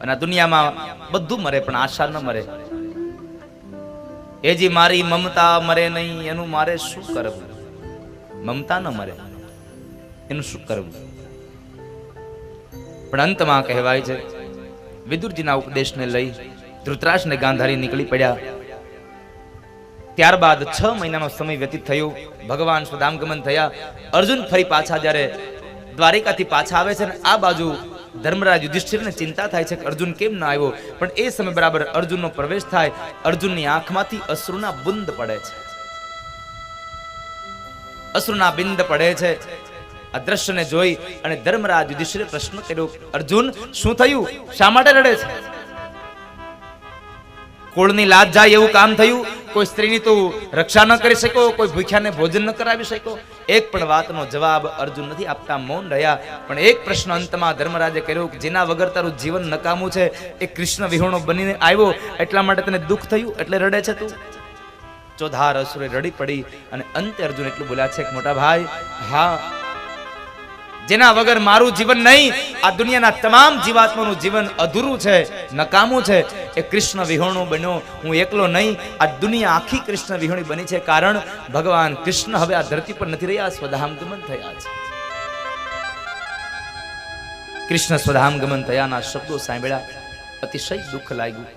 અને આ દુનિયામાં બધું મરે પણ આશા ન મરે. એ જી મારી મમતા મરે નહીં, એનું મારે શું કરવું? મમતા ન મરે, એનું શું કરવું? પણ અંતમાં કહેવાય છે વિદુરજીના ઉપદેશને લઈ ધૃતરાષ્ટ્ર ને ગાંધારી નીકળી પડ્યા. ત્યારબાદ 6 મહિનાનો સમય વ્યતીત થયો. ભગવાન સ્વધામગમન થયા. અર્જુન ફરી પાછા જ્યારે દ્વારિકાથી પાછા આવે છે ને આ બાજુ ધર્મરાજ યુધિષ્ઠિરને ચિંતા થાય છે કે અર્જુન કેમ ના આવ્યો. પણ એ સમય બરાબર અર્જુનનો પ્રવેશ થાય. અર્જુનની આંખમાંથી અશ્રુના બુંદ પડે છે, અશ્રુના બિંદ પડે છે. આ દ્રશ્યને જોઈ અને ધર્મરાજ યુધિષ્ઠિરે પ્રશ્ન કર્યો, અર્જુન શું થયું? શા માટે રડે છે? કુળની લાજ જાય એવું કામ થયું? કોઈ સ્ત્રીની તું રક્ષા ન કરી શક્યો? કોઈ ભૂખ્યાને ભોજન ન કરાવી શક્યો? એક પણ વાતનો જવાબ અર્જુન નથી આપતા, મૌન રહ્યા. પણ એક પ્રશ્ન અંતમાં ધર્મરાજે કર્યો કે જેના વગર તારું જીવન નકામું છે એ કૃષ્ણ વિહોણો બનીને આવ્યો એટલા માટે તને દુઃખ થયું એટલે રડે છે તું? ચોધાર અસુરે રડી પડી અને અંતે અર્જુન એટલું બોલ્યા છે કે મોટા ભાઈ, હા, જેના વગર મારું જીવન નહીં, આ દુનિયાના તમામ જીવાત્માનું જીવન અધૂરું છે, નકામું છે, એ કૃષ્ણ વિહોણો બન્યો. હું એકલો નહીં, આ દુનિયા આખી કૃષ્ણ વિહોણી બની છે. કારણ ભગવાન કૃષ્ણ હવે આ ધરતી પર નથી રહ્યા, સ્વધામગમન થયા છે. કૃષ્ણ સ્વધામગમન થયાના શબ્દો સાંભળ્યા, અતિશય દુઃખ લાગ્યું.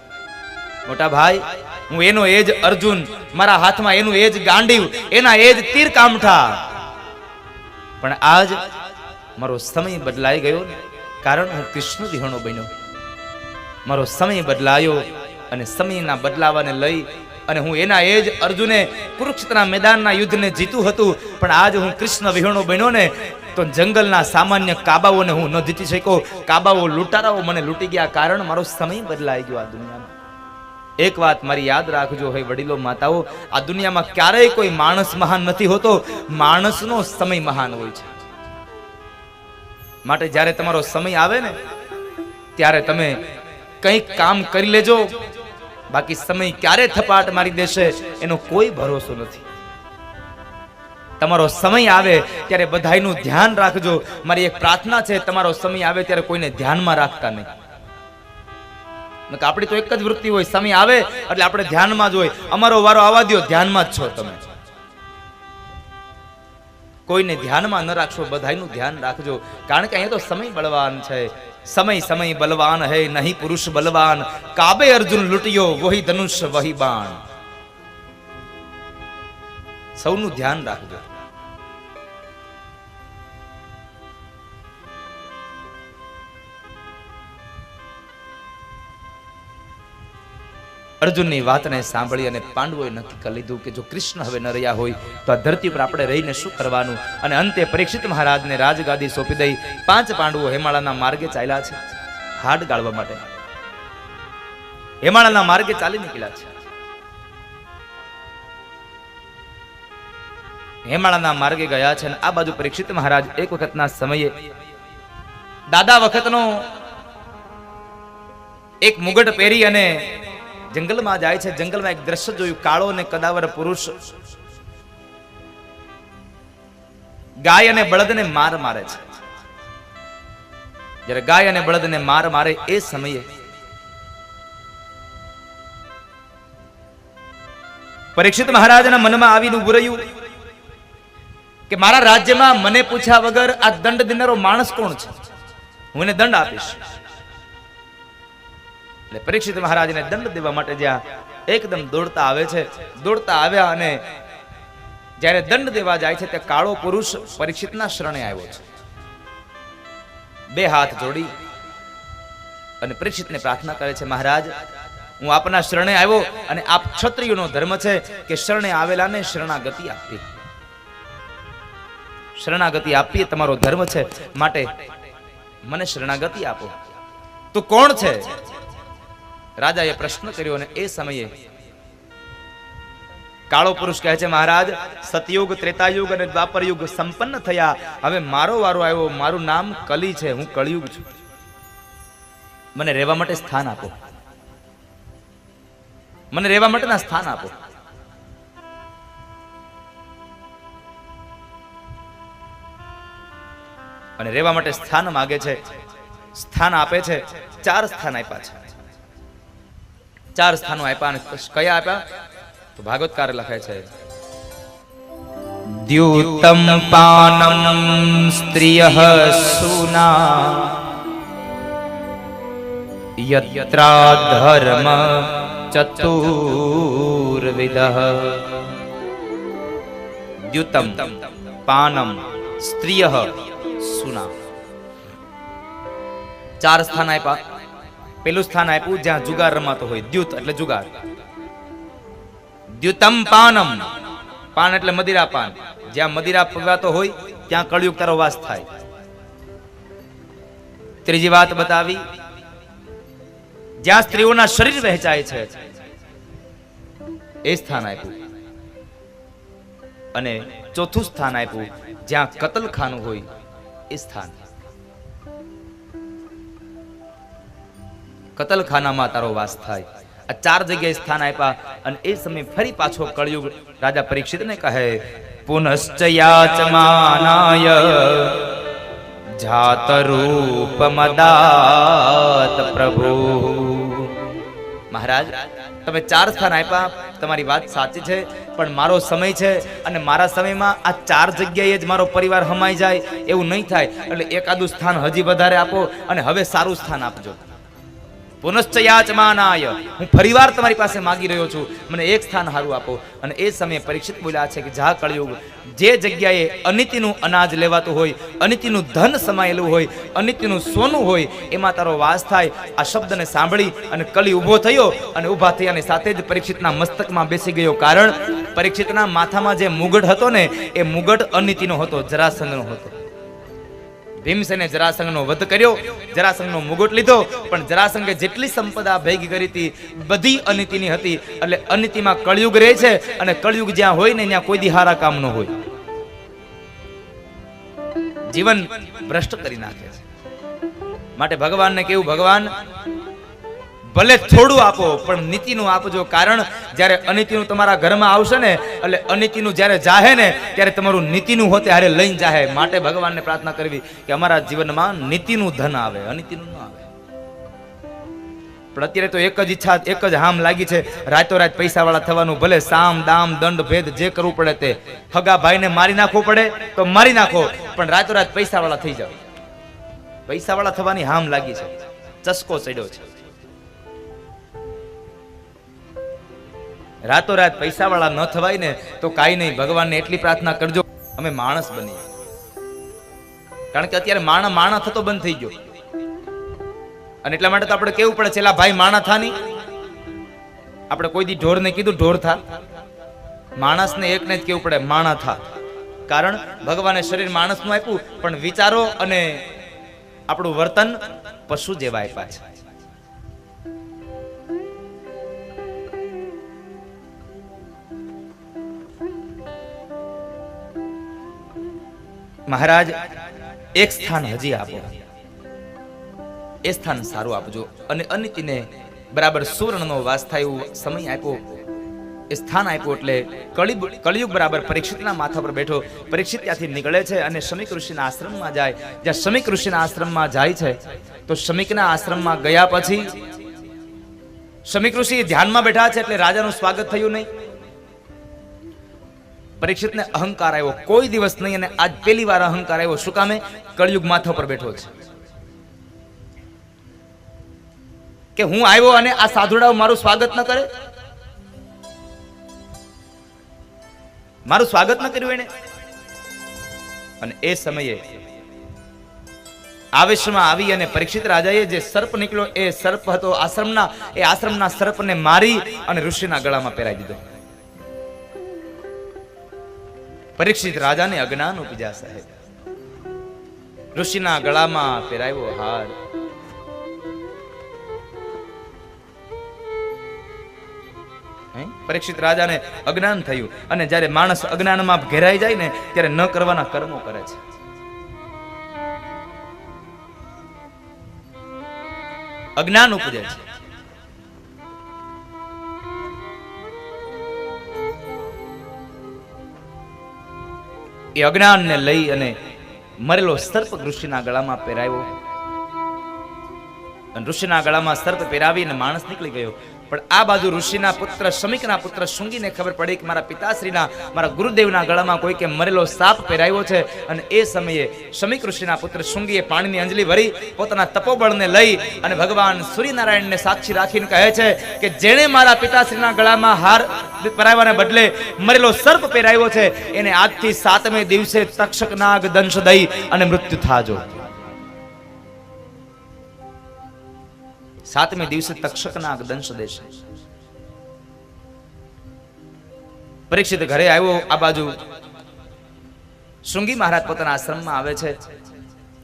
મોટા ભાઈ, હું એનો એ જ અર્જુન, મારા હાથમાં એનું એ જ ગાંડીવ, એના એ જ તીર કામઠા. પણ આજ મારો સમય બદલાઈ ગયો, કારણ હું કૃષ્ણ વિહોણો બન્યો. મારો સમય બદલાયો અને સમયના બદલાવાને લઈ અને હું એના એ જ અર્જુને કુરુક્ષેત્રના મેદાનના યુદ્ધને જીતું હતું. પણ આજ હું કૃષ્ણ વિહોણો બન્યો ને, તો જંગલના સામાન્ય કાબાઓને હું ન જીતી શક્યો. કાબાઓ, લૂંટારાઓ મને લૂંટી ગયા, કારણ મારો સમય બદલાઈ ગયો. આ દુનિયામાં એક વાત મારી યાદ રાખજો, હે વડીલો, માતાઓ, આ દુનિયામાં ક્યારેય કોઈ માણસ મહાન નથી હોતો, માણસનો સમય મહાન હોય છે. માટે જ્યારે તમારો સમય આવે ને, ત્યારે તમે કંઈક કામ કરી લેજો, બાકી સમય ક્યારે થપાટ મારી દેશે એનો કોઈ ભરોસો નથી. તમારો સમય આવે ત્યારે બધાયનું ધ્યાન રાખજો. મારી એક પ્રાર્થના છે, તમારો સમય આવે ત્યારે કોઈને ધ્યાનમાં રાખતા નહીં. આપણી તો એક જ વૃત્તિ હોય, સમય આવે એટલે આપણે ધ્યાનમાં જ હોય. અમારો વારો આવવા દો, ધ્યાનમાં જ છો તમે. કોઈને ધ્યાનમાં ન રાખશો, બધાયનું ધ્યાન રાખજો, કારણ કે અહીંયા તો સમય બળવાન છે. સમય સમય બલવાન હૈ, નહીં પુરુષ બલવાન. કાબે અર્જુન લૂંટ્યો, વહી ધનુષ વહી બાણ. સૌનું ધ્યાન રાખજો. અર્જુનની વાતને સાંભળી અને પાંડવોએ નક્કી કરી લીધું કે જો કૃષ્ણ હવે ન રહ્યા હોય તો આ ધરતી પર આપણે રહીને શું કરવાનું. અને અંતે પરીક્ષિત મહારાજને રાજગાદી સોંપી દઈ 5 પાંડવો હેમાળાના માર્ગે ચાલ્યા છે, હાડ ગાળવા માટે. હેમાળાના માર્ગે ચાલી નીકળ્યા છે. હેમાળાના માર્ગે ગયા છે અને આ બાજુ પરીક્ષિત મહારાજ એક વખતના સમયે દાદા વખતનો એક મુગટ પહેરી અને જંગલમાં જાય છે. જંગલમાં એક દ્રશ્ય જોયું, કાળો અને કદાવર પુરુષ ગાય અને બળદને માર મારે છે. જ્યારે ગાય અને બળદને માર મારે એ સમયે પરીક્ષિત મહારાજના મનમાં આવીને ઉભું રહ્યું કે મારા રાજ્યમાં મને પૂછ્યા વગર આ દંડ દેનારો માણસ કોણ છે, હું એને દંડ આપીશ. એટલે પરીક્ષિત મહારાજને દંડ દેવા માટે જ્યાં એકદમ દોડતા આવે છે, દોડતા આવ્યા અને જ્યારે દંડ દેવા જાય છે તે કાળો પુરુષ પરીક્ષિતના શરણે આવ્યો છે. 2 હાથ જોડી અને પરીક્ષિતને પ્રાર્થના કરે છે, મહારાજ, હું આપના શરણે આવ્યો અને આપ ક્ષત્રિયોનો ધર્મ છે કે શરણે આવેલાને શરણાગતિ આપવી. શરણાગતિ આપવી તમારો ધર્મ છે, માટે મને શરણાગતિ આપો. તું કોણ છે? રાજાએ પ્રશ્ન કર્યો અને એ સમયે કાળો પુરુષ કહે છે, મહારાજ, સતયુગ, ત્રેતાયુગ અને દ્વાપર યુગ સંપન્ન થયા, હવે મારો વારો આવ્યો. મારું નામ કલી છે, હું કળિયુગ છું. મને રહેવા માટે સ્થાન આપો, મને રહેવા માટેના સ્થાન આપો. અને રહેવા માટે સ્થાન માગે છે. સ્થાન આપે છે. 4 સ્થાન આપ્યા છે. 4 સ્થાનો આપ્યા. અને કયા આપ્યા તો ભાગવતકાર લખે છે, દ્યુતમ પાનમ સ્ત્રિયઃ સુના યત્રા ધર્મ ચતુર્વિદઃ. દ્યુતમ પાનમ સ્ત્રિયઃ સુના. 4 સ્થાન આપ્યા. પેલું સ્થાન આપ્યું જ્યાં જુગાર રમાતો હોય, દ્યુત એટલે જુગાર. દ્યુતમ પાનમ, પાન એટલે મદિરા પાન, જ્યાં મદિરા પીવાતો હોય ત્યાં કળિયુગ તારો વાસ થાય. ત્રીજી વાત બતાવી, જ્યાં સ્ત્રીઓના શરીર વહેંચાય છે એ સ્થાન આપ્યું. અને ચોથું સ્થાન આપ્યું જ્યાં કતલખાનું હોય એ સ્થાન. કતલખાનામાં તારો વાસ થાય. આ 4 જગ્યાએ સ્થાન આપ્યા. અને એ સમય ફરી પાછો કળિયુગ રાજા પરીક્ષિતને કહે, પુનશ્ચ યાચમાનાય જાત રૂપ મદાત પ્રભુ. મહારાજ, તમે 4 સ્થાન આપ્યા, તમારી વાત સાચી છે, પણ મારો સમય છે અને મારા સમયમાં આ 4 જગ્યાએ જ મારો પરિવાર હમાઈ જાય એવું નહીં થાય. એટલે એકાદું સ્થાન હજી વધારે આપો અને હવે સારું સ્થાન આપજો. પુનશ્ચ યાચમાનાય, હું ફરીવાર તમારી પાસે માગી રહ્યો છું, મને એક સ્થાન હારું આપો. અને એ સમયે પરીક્ષિત બોલ્યા છે કે જા કળિયુગ, જે જગ્યાએ અનિતિનું અનાજ લેવાતું હોય, અનિતિનું ધન સમાયેલું હોય, અનિતિનું સોનું હોય, એમાં તારો વાસ થાય. આ શબ્દને સાંભળી અને કલી ઊભો થયો, અને ઊભા થયાની સાથે જ પરીક્ષિતના મસ્તકમાં બેસી ગયો. કારણ પરીક્ષિતના માથામાં જે મુગટ હતો ને, એ મુગટ અનિતિનો હતો, જરાસંઘનો હતો. ભીમસેને જરાસંઘનો વધ કર્યો, જરાસંઘનો મુગટ લીધો, પણ જરાસંઘે જેટલી સંપદા ભેગી કરી હતી બધી અનિતિની હતી. એટલે અનિતિમાં કળિયુગ રહે છે, અને કળિયુગ જ્યાં હોય ને ત્યાં કોઈ દી હારા કામ ન હોય, જીવન ભ્રષ્ટ કરી નાખે છે. માટે ભગવાનને કેવું, ભગવાન ભલે થોડું આપો પણ નીતિનું આપજો. કારણ જ્યારે અનિતિનું તમારા ઘરમાં આવશે ને, એટલે અનિતિનું જ્યારે જાહે ને, ત્યારે તમારું નીતિનું હોતે હારે લઈને જાહે. માટે ભગવાનને પ્રાર્થના કરવી કે અમારા જીવનમાં નીતિનું ધન આવે, અનિતિનું ન આવે. પણ અત્યારે તો એક જ ઈચ્છા, એક જ હામ લાગી છે, રાતોરાત પૈસાવાળા થવાનું. ભલે સામ દામ દંડ ભેદ જે કરવું પડે તે, હગા ભાઈને મારી નાખવું પડે તો મારી નાખો, પણ રાતોરાત પૈસાવાળા થઈ જાવ. પૈસાવાળા થવાની હામ લાગી છે, ચસ્કો ચડ્યો છે. રાતોરાત પૈસાવાળા ન થવાય ને તો કાંઈ નહીં, ભગવાનને એટલી પ્રાર્થના કરજો અમે માણસ બનીએ. કારણ કે અત્યારે માણા થતો બંધ થઈ ગયો, અને એટલા માટે તો આપણે કેવું પડે છે, એલા ભાઈ માણા થા નહીં. આપણે કોઈ દી ઢોરને કીધું ઢોર થા, માણસને એકને જ કેવું પડે માણા થા. કારણ ભગવાને શરીર માણસનું આપ્યું, પણ વિચારો અને આપણું વર્તન પશુ જેવા આપ્યા છે. મહારાજ એક સ્થાન હજી આપો, એ સ્થાન સારું આપજો. અને અનિતિને બરાબર સુવર્ણનો વાસ થાય એવું સમય આપ્યો, એ સ્થાન આપ્યું. એટલે કળિયુગ બરાબર પરીક્ષિતના માથા પર બેઠો. પરીક્ષિત ત્યાંથી નીકળે છે અને શમીક ઋષિના આશ્રમમાં જાય. જ્યાં શમીક ઋષિના આશ્રમમાં જાય છે, તો શમીકના આશ્રમમાં ગયા પછી શમીક ઋષિ ધ્યાનમાં બેઠા છે, એટલે રાજાનું સ્વાગત થયું નહીં. પરીક્ષિતને અહંકાર આવ્યો, કોઈ દિવસ નહીં, અને આજ પહેલી વાર અહંકાર આવ્યો. શું કામે? કળિયુગ માથા પર બેઠો છે કે હું આવ્યો અને આ સાધુડાઓ મારું સ્વાગત ન કરે, મારું સ્વાગત ન કર્યું એને. અને એ સમયે આવેશમાં આવી અને પરીક્ષિત રાજાએ જે સર્પ નીકળ્યો, એ સર્પ હતો આશ્રમના, એ આશ્રમના સર્પને મારી અને ઋષિના ગળામાં પહેરાવી દીધો. પરીક્ષિત રાજાને અજ્ઞાન ઉપજ્યા સાહેબ. ઋષિના ગળામાં પહેરાવ્યો હાર. પરીક્ષિત રાજાને અજ્ઞાન થયું, અને જ્યારે માણસ અજ્ઞાનમાં ઘેરાઈ જાય ને, ત્યારે ન કરવાના કર્મો કરે છે. અજ્ઞાન ઉપજે છે. એ અજ્ઞાનને લઈ અને મરેલો સર્પ ઋષિના ગળામાં પહેરાવ્યો, અને ઋષિના ગળામાં સર્પ પહેરાવીને માણસ નીકળી ગયો. પણ આ બાજુ ઋષિના પુત્ર શમીકના પુત્ર શુંગીને ખબર પડી કે મારા પિતાશ્રીના, મારા ગુરુદેવના ગળામાં કોઈ કે મરેલો સાપ પહેરાવ્યો છે. અને એ સમયે શમીક ઋષિના પુત્ર શુંગીએ પાણીની અંજલી ભરી પોતાના તપોબળને લઈ અને ભગવાન સૂર્યનારાયણને સાક્ષી રાખીને કહે છે કે જેણે મારા પિતાશ્રીના ગળામાં હાર પહેરાવવાને બદલે મરેલો સર્પ પહેરાવ્યો છે, એને આજથી 7મે દિવસે તક્ષક નાગ દંશ દઈ અને મૃત્યુ થાજો. 7મે દિવસે તક્ષક નાગ દંશ દેશે. પરીક્ષિત ઘરે આવ્યો. આ બાજુ શૃંગી મહારાજ પોતાના આશ્રમમાં આવે છે,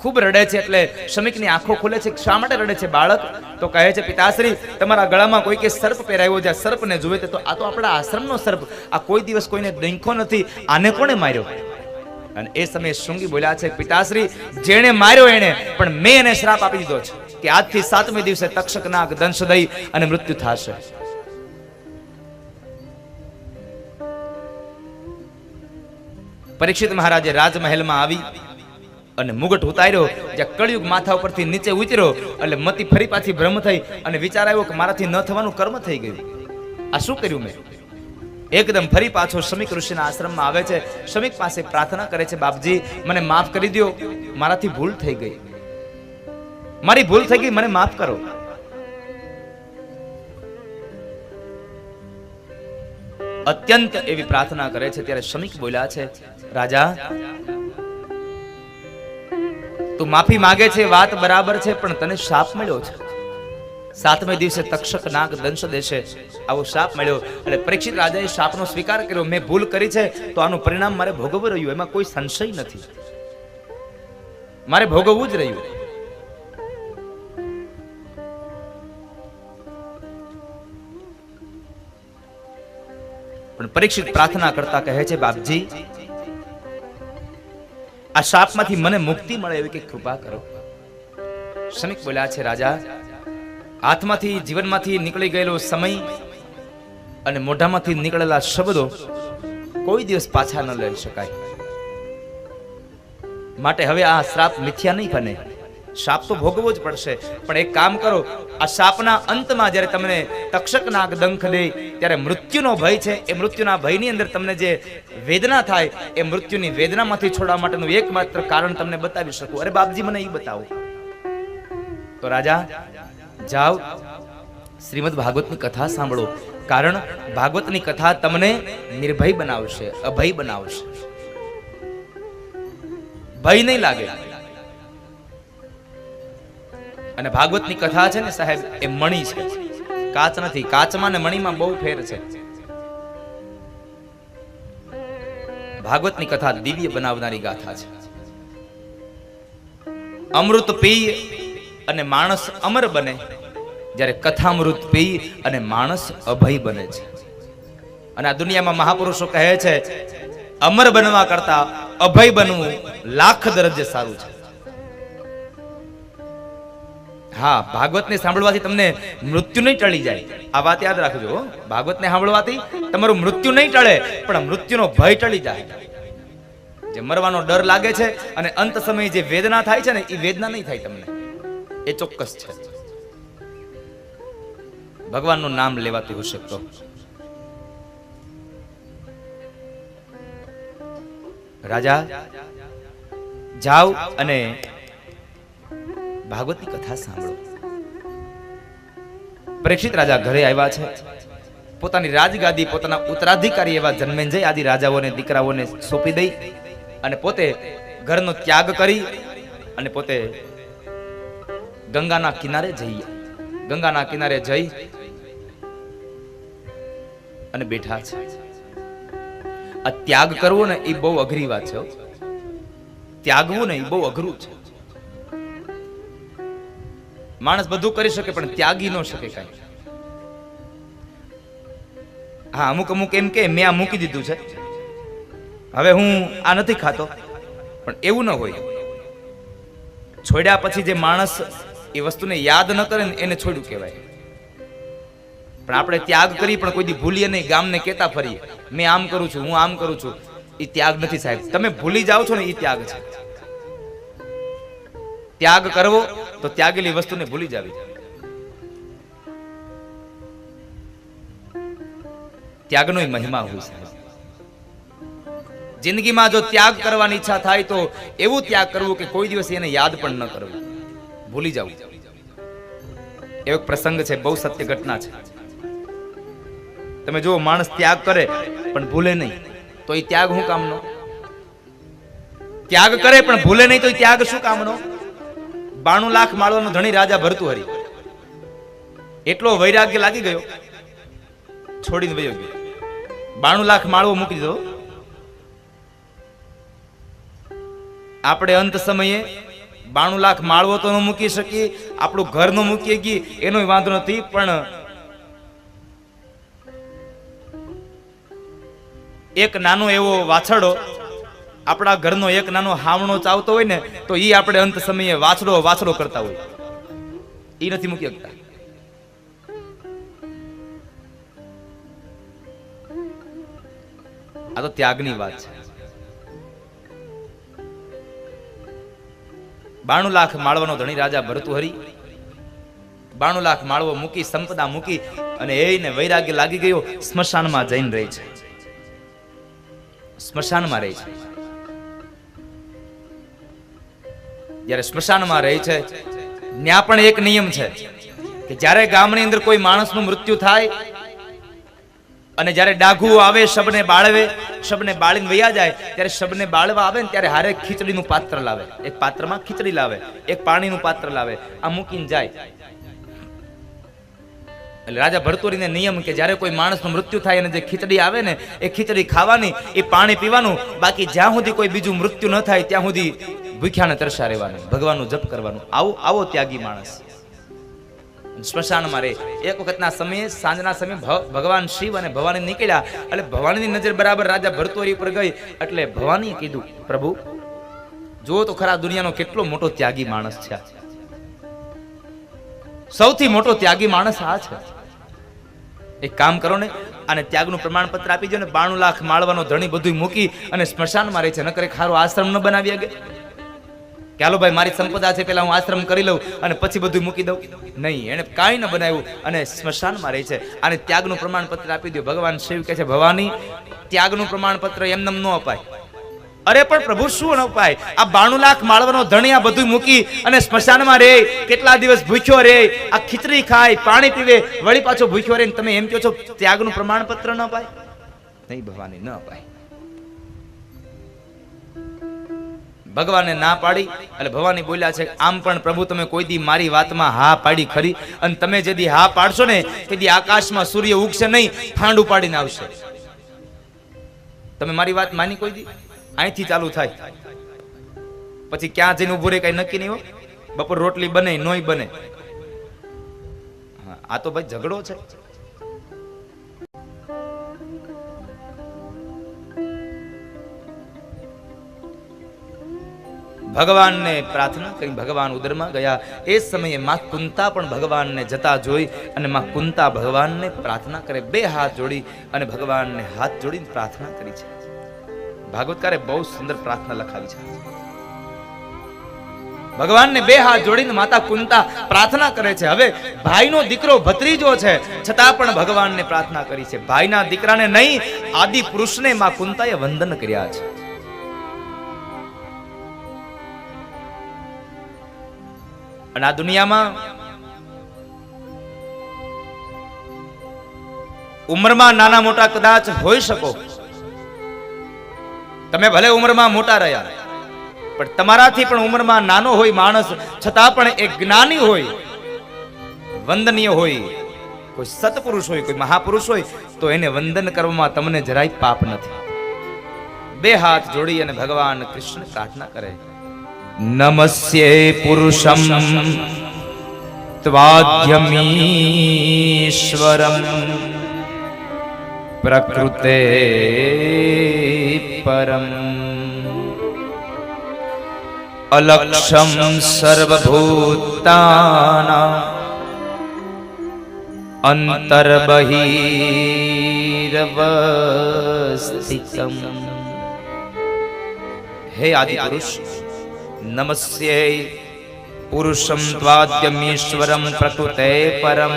ખૂબ રડે છે. એટલે શમીકની આંખો ખુલે છે. શા માટે રડે છે બાળક? તો કહે છે પિતાશ્રી, તમારા ગળામાં કોઈ કે સર્પ પહેરાવ્યો છે. સર્પને જુએ તો આ તો આપણા આશ્રમનો સર્પ, આ કોઈ દિવસ કોઈને ડંખો નથી, આને કોણે માર્યો? અને એ સમયે શૃંગી બોલ્યા છે પિતાશ્રી, જેણે માર્યો એને, પણ મેં એને શ્રાપ આપી દીધો છે કે આજથી 7મે દિવસે તક્ષક નાગ દંશ દઈ અને મૃત્યુ થશે. પરીક્ષિત મહારાજે રાજમહેલમાં આવી અને મુગટ ઉતાર્યો. જ્યાં કળિયુગ માથા ઉપરથી નીચે ઉતર્યો, એટલે મતી ફરી પાછી ભ્રમ થઈ અને વિચાર આવ્યો કે મારાથી ન થવાનું કર્મ થઈ ગયું. આ શું કર્યું મેં? એકદમ ફરી પાછો શમીક ઋષિના આશ્રમમાં આવે છે. શમીક પાસે પ્રાર્થના કરે છે, બાપજી મને માફ કરી દો, મારાથી ભૂલ થઈ ગઈ, મારી ભૂલ થઈ ગઈ, મને માફ કરો. અત્યંત એવી પ્રાર્થના કરે છે ત્યારે શમીક બોલ્યા છે, રાજા તું માફી માગે છે, વાત બરાબર છે, પણ તને શાપ મળ્યો છે. 7મે દિવસે તક્ષક નાગ દંશ દેશે આવો શાપ મળ્યો. અને પરીક્ષિત રાજાએ શાપનો સ્વીકાર કર્યો. મેં ભૂલ કરી છે તો આનું પરિણામ મારે ભોગવવું રહ્યું, એમાં કોઈ સંશય નથી, મારે ભોગવવું જ રહ્યું. પણ પરીક્ષિત પ્રાર્થના કરતા કહે છે, બાપજી આ શાપમાંથી મને મુક્તિ મળે એવી કઈ કૃપા કરો. શમીક બોલ્યા છે, રાજા હાથમાંથી જીવનમાંથી નીકળી ગયેલો સમય અને મોઢામાંથી નીકળેલા શબ્દો કોઈ દિવસ પાછા ન લઈ શકાય. માટે હવે આ શ્રાપ મિથ્યા નહીં બને, શાપ તો ભોગવવો જ પડશે. પણ એક કામ કરો, આ શાપના અંતમાં જ્યારે તમને તક્ષક નાગ દંખ દે ત્યારે મૃત્યુનો ભય છે, એ મૃત્યુના ભયની અંદર તમને જે વેદના થાય એ મૃત્યુની વેદનામાંથી છોડવા માટેનું એકમાત્ર કારણ તમને બતાવી શકું. અરે બાપજી મને એ બતાવો. તો રાજા જાઓ, શ્રીમદ ભાગવતની કથા સાંભળો, કારણ ભાગવતની કથા તમને નિર્ભય બનાવશે, અભય બનાવશે, ભય નહીં લાગે. અને ભાગવતની કથા છે ને સાહેબ, એ મણી છે, કાચ નથી. કાચમાં ને મણીમાં બહુ ફેર છે. ભાગવતની કથા દિવ્ય બનાવનારી ગાથા છે. અમૃત પી અને માણસ અમર બને, જ્યારે કથામૃત પી અને માણસ અભય બને છે. અને આ દુનિયામાં મહાપુરુષો કહે છે, અમર બનવા કરતા અભય બનવું લાખ દરજ્જે સારું છે. હા, ભાગવતને સાંભળવાથી તમને મૃત્યુ નહીં ટળી જાય, આ વાત યાદ રાખજો. ભાગવતને સાંભળવાથી તમારું મૃત્યુ નહીં ટળે, પણ મૃત્યુનો ભય ટળી જાય. જે મરવાનો ડર લાગે છે અને અંત સમયે જે વેદના થાય છે ને, એ વેદના નહીં થાય તમને, એ ચોક્કસ છે. ભગવાનનું નામ લેવાતું હશે તો. રાજા જાઓ અને ભાગવતની કથા સાંભળો. પરીક્ષિત રાજા ઘરે આવ્યા છે. પોતાની રાજગાદી પોતાના ઉત્તરાધિકારી એવા જન્મેજય આદિ રાજાઓને દીકરાઓને સોંપી દઈ અને પોતે ઘરનો ત્યાગ કરી અને પોતે ગંગાના કિનારે જઈ અને બેઠા છે. આ ત્યાગ કરવો ને એ બહુ અઘરી વાત છે. ત્યાગવું ને એ બહુ અઘરું છે. માણસ બધું કરી શકે પણ ત્યાગી ન શકે કઈ. હા, અમુક એમ કે મેં આ મૂકી દીધું છે, હવે હું આ નથી ખાતો, પણ એવું ન હોય. છોડ્યા પછી જે માણસ એ વસ્તુને યાદ ન કરે ને એને છોડ્યું કહેવાય. પણ આપણે ત્યાગ કરી પણ કોઈ દી ભૂલીએ નહીં, ગામને કહેતા ફરીએ મેં આમ કરું છું, હું આમ કરું છું, એ ત્યાગ નથી સાહેબ. તમે ભૂલી જાઓ છો ને એ ત્યાગ છે. ત્યાગ કરવો તો ત્યાગેલી વસ્તુને ભૂલી જાવી. ત્યાગનો મહિમા હોય સાહેબ. જિંદગીમાં જો ત્યાગ કરવાની ઈચ્છા થાય તો એવું ત્યાગ કરવું કે કોઈ દિવસ એને યાદ પણ ન કરવું, ભૂલી જવું. એવો પ્રસંગ છે, બહુ સત્ય ઘટના છે. તમે જો માણસ ત્યાગ કરે પણ ભૂલે નહીં તો એ ત્યાગ શું કામનો? ત્યાગ કરે પણ ભૂલે નહીં તો એ ત્યાગ શું કામનો? 92 લાખ માળવાનો ધણી રાજા ભર્તૃહરિ, એટલો વૈરાગ્ય લાગી ગયો, છોડીને વયો ગયો. 92 લાખ માળવો મૂકી દીધો. આપણે અંત સમયે 92 લાખ માળવો તો ન મૂકી શકીએ, આપણું ઘર ન મૂકીએ ગઈ એનો વાંધો નથી, પણ એક નાનો એવો વાછડો આપણા ઘરનો એક નાનો હાવણો ચાવતો હોય ને તો ઈ આપણે અંત સમયે વાછડો કરતા હોય, ઈ નથી મૂકી શકતા. આ તો ત્યાગની વાત છે. 92 લાખ માળવાનો ધણી રાજા ભર્તૃહરિ 92 લાખ માળવો મૂકી, સંપદા મૂકી અને એને વૈરાગ્ય લાગી ગયો. સ્મશાનમાં જઈને રહે છે, સ્મશાનમાં રહે છે. જ્યારે સ્મશાનમાં રહે છે ત્યાં પણ એક નિયમ છે કે જ્યારે ગામની અંદર કોઈ માણસનું મૃત્યુ થાય અને જ્યારે ડાઘુ આવે શબને બાળવે, શબને બાળીને વયા જાય, ત્યારે શબને બાળવા આવે ને ત્યારે હારે ખીચડીનું પાત્ર લાવે, એક પાત્રમાં ખીચડી લાવે, એક પાણીનું પાત્ર લાવે, આ મૂકીને જાય. એટલે રાજા ભરતુરીને નિયમ કે જ્યારે કોઈ માણસનું મૃત્યુ થાય અને જે ખીચડી આવે ને એ ખીચડી ખાવાની, એ પાણી પીવાનું, બાકી જ્યાં સુધી કોઈ બીજું મૃત્યુ ન થાય ત્યાં સુધી ભૂખ્યાને તરસા રહેવાનું, ભગવાનનું જપ કરવાનું. આવો ત્યાગી માણસ સ્મશાનમાં રહે. એક વખતના સમયે સાંજના સમયે ભગવાન શિવ અને ભવાની નીકળ્યા, એટલે ભવાનીની નજર બરાબર રાજા ભરતુરી ઉપર ગઈ, એટલે ભવાનીએ કીધું, પ્રભુ જુઓ તો ખરા દુનિયાનો કેટલો મોટો ત્યાગી માણસ છે. સૌથી મોટો ત્યાગી માણસ આ છે. એક કામ કરો ને, અને ત્યાગનું પ્રમાણપત્ર આપી દો ને. 92 લાખ માળવાનો ધણી બધું મૂકી અને સ્મશાનમાં રહે છે, નકર ખારો આશ્રમ ન બનાવી શકે કે હાલો ભાઈ મારી સંપદા છે, પેલા હું આશ્રમ કરી લઉં અને પછી બધું મૂકી દઉં. નહીં, એને કાંઈ ન બનાવ્યું અને સ્મશાનમાં રહે છે. અને ત્યાગનું પ્રમાણપત્ર આપી દો. ભગવાન શિવ કહે છે, ભવાની ત્યાગનું પ્રમાણપત્ર એમને ન અપાય. અરે પણ પ્રભુ શું ન અપાય? આ 92 લાખ માળવાનો ધણી આ બધું મૂકી અને સ્મશાનમાં રહે, કેટલા દિવસ ભૂખ્યો રહે, આ ખીચડી ખાય, પાણી પીવે, વળી પાછો ભૂખ્યો રહે, તમે એમ કહો છો ત્યાગનું પ્રમાણપત્ર ન અપાય? નહીં ભવાની, ન અપાય. ભગવાને ના પાડી. એટલે ભવાની બોલ્યા છે, આમ પણ પ્રભુ તમે કોઈ દી મારી વાતમાં હા પાડી ખરી? અને તમે જે દી હા પાડશો ને તે દી આકાશમાં સૂર્ય ઉગશે નહીં, ફાંડ ઉપાડીને આવશે. તમે મારી વાત માની કોઈ દી? અહીંથી ચાલુ થાય, પછી ક્યાં જઈને ઉભું રહે કઈ નક્કી નહીં હો. બપોર રોટલી બને નોય બને. આ તો ભાઈ ઝઘડો છે. ભગવાનને પ્રાર્થના કરી, ભગવાન ઉદરમાં ગયા. એ સમયે માં કુંતા પણ ભગવાનને જતા જોઈ અને માં કુંતા ભગવાનને પ્રાર્થના કરે, બે હાથ જોડી અને ભગવાનને હાથ જોડીને પ્રાર્થના કરી છે. ભાગવતકારે બહુ સુંદર પ્રાર્થના લખાવી છે. ભગવાનને બે હાથ જોડીને માતા કુંતા પ્રાર્થના કરે છે. હવે ભાઈનો દીકરો ભત્રીજો છે છતાં પણ ભગવાનને પ્રાર્થના કરી છે. ભાઈના દીકરાને નહીં, આદિ પુરુષને માં કુંતાએ વંદન કર્યા છે. અને આ દુનિયામાં ઉંમરમાં નાના મોટા કદાચ હોઈ શકો, તમે ભલે ઉંમરમાં મોટા રહ્યા, પણ તમારાથી પણ ઉંમરમાં નાનો હોય માણસ છતાં પણ એક જ્ઞાની હોય, વંદનીય હોય, કોઈ સત્પુરુષ હોય, કોઈ મહાપુરુષ હોય, તો એને વંદન કરવામાં તમને જરાય પાપ નથી. બે હાથ જોડી અને ભગવાન કૃષ્ણ પ્રાર્થના કરે, નમસ્યે પુરુષમ ત્વાદ્યમીશ્વરમ પ્રકૃતે પરમ અલક્ષમ સર્વભૂતાનાં અંતર્બહિરવસ્થિતમ. હે આદિ પુરુષ, નમસ્યે પુરુષમ ત્વાદ્યમીશ્વરમ પ્રકૃતે પરમ.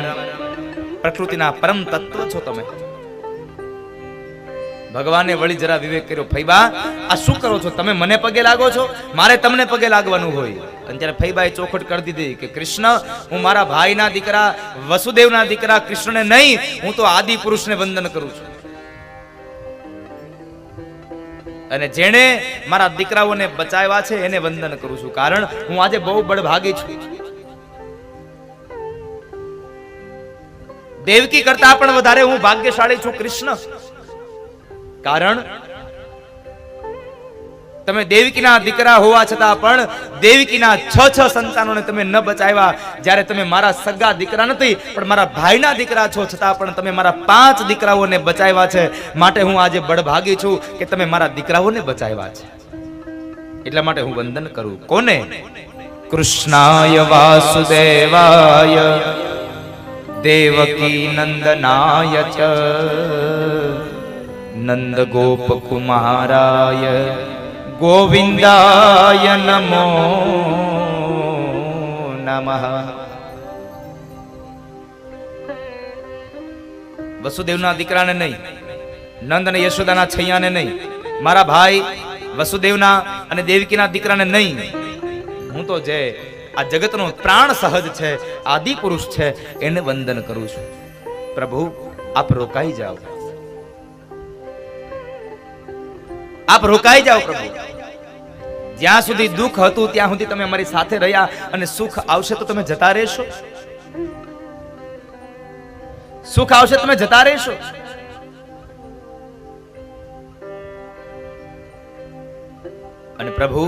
પ્રકૃતિના પરમ તત્વ છો તમે. ભગવાને વળી જરા વિવેક કર્યો, ફૈબા આ શું કરો છો તમે? મને પગે લાગો છો? મારે તમને પગે લાગવાનું હોય. અને ત્યારે ફૈબાએ ચોખટ કરી દીધી કે કૃષ્ણ, હું મારા ભાઈના દીકરા વસુદેવના દીકરા કૃષ્ણને નહીં, હું તો આદિ પુરુષને વંદન કરું છું. અને જેણે મારા દીકરાઓને બચાવ્યા છે એને વંદન કરું છું, કારણ હું આજે બહુ બળભાગી છું. દેવકી કરતા પણ વધારે હું ભાગ્યશાળી છું કૃષ્ણ. કારણ તમે દેવકીના દીકરા હોવા છતાં પણ દેવકીના 6 સંતાનોને તમે ન બચાવ્યા. જ્યારે તમે મારા સગા દીકરા નથી પણ મારા ભાઈના દીકરા છો, છતાં પણ તમે મારા 5 દીકરાઓને બચાવ્યા છે. માટે હું આજે બળભાગી છું કે તમે મારા દીકરાઓને બચાવ્યા છે. એટલા માટે હું વંદન કરું. કોને? કૃષ્ણાય વાસુદેવાય દેવકી નંદનાય ચ નંદ ગોપ કુમારાય ગોવિંદાય નમો નમઃ. વસુદેવના દીકરાને નહીં, નંદ અને યશોદાના છૈયાને નહીં, મારા ભાઈ વસુદેવના અને દેવકીના દીકરાને નહીં, હું તો જે આ જગતનો પ્રાણ સહજ છે, આદિ પુરુષ છે, એને વંદન કરું છું. પ્રભુ આપ રોકાઈ જાઓ. આપ રોકાઈ જાઓ પ્રભુ. જ્યાં સુધી દુઃખ હતું ત્યાં સુધી તમે અમારી સાથે રહ્યા, અને સુખ આવશે તો તમે જતા રહેશો. સુખ આવશે તમે જતા રહેશો. અને પ્રભુ,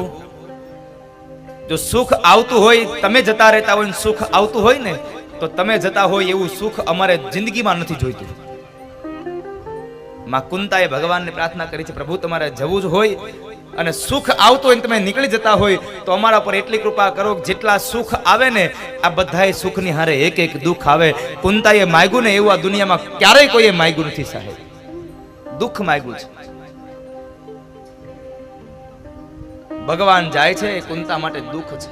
જો સુખ આવતું હોય, તમે જતા રહેતા હોય, સુખ આવતું હોય ને, તો તમે જતા હોય એવું સુખ અમારે જિંદગીમાં નથી જોઈતું. માં કુંતાએ ભગવાનને પ્રાર્થના કરી છે, પ્રભુ તમારે જવું જ હોય અને સુખ આવતું હોય, તમે નીકળી જતા હોય, તો અમારા પર એટલી કૃપા કરો કે જેટલા સુખ આવે ને, આ બધાય સુખની હારે એક એક દુઃખ આવે. કુંતાએ માંગ્યું ને એવું આ દુનિયામાં ક્યારેય કોઈએ માંગ્યું નથી સાહેબ. દુઃખ માંગ્યું છે. ભગવાન જાય છે એ કુંતા માટે દુઃખ છે.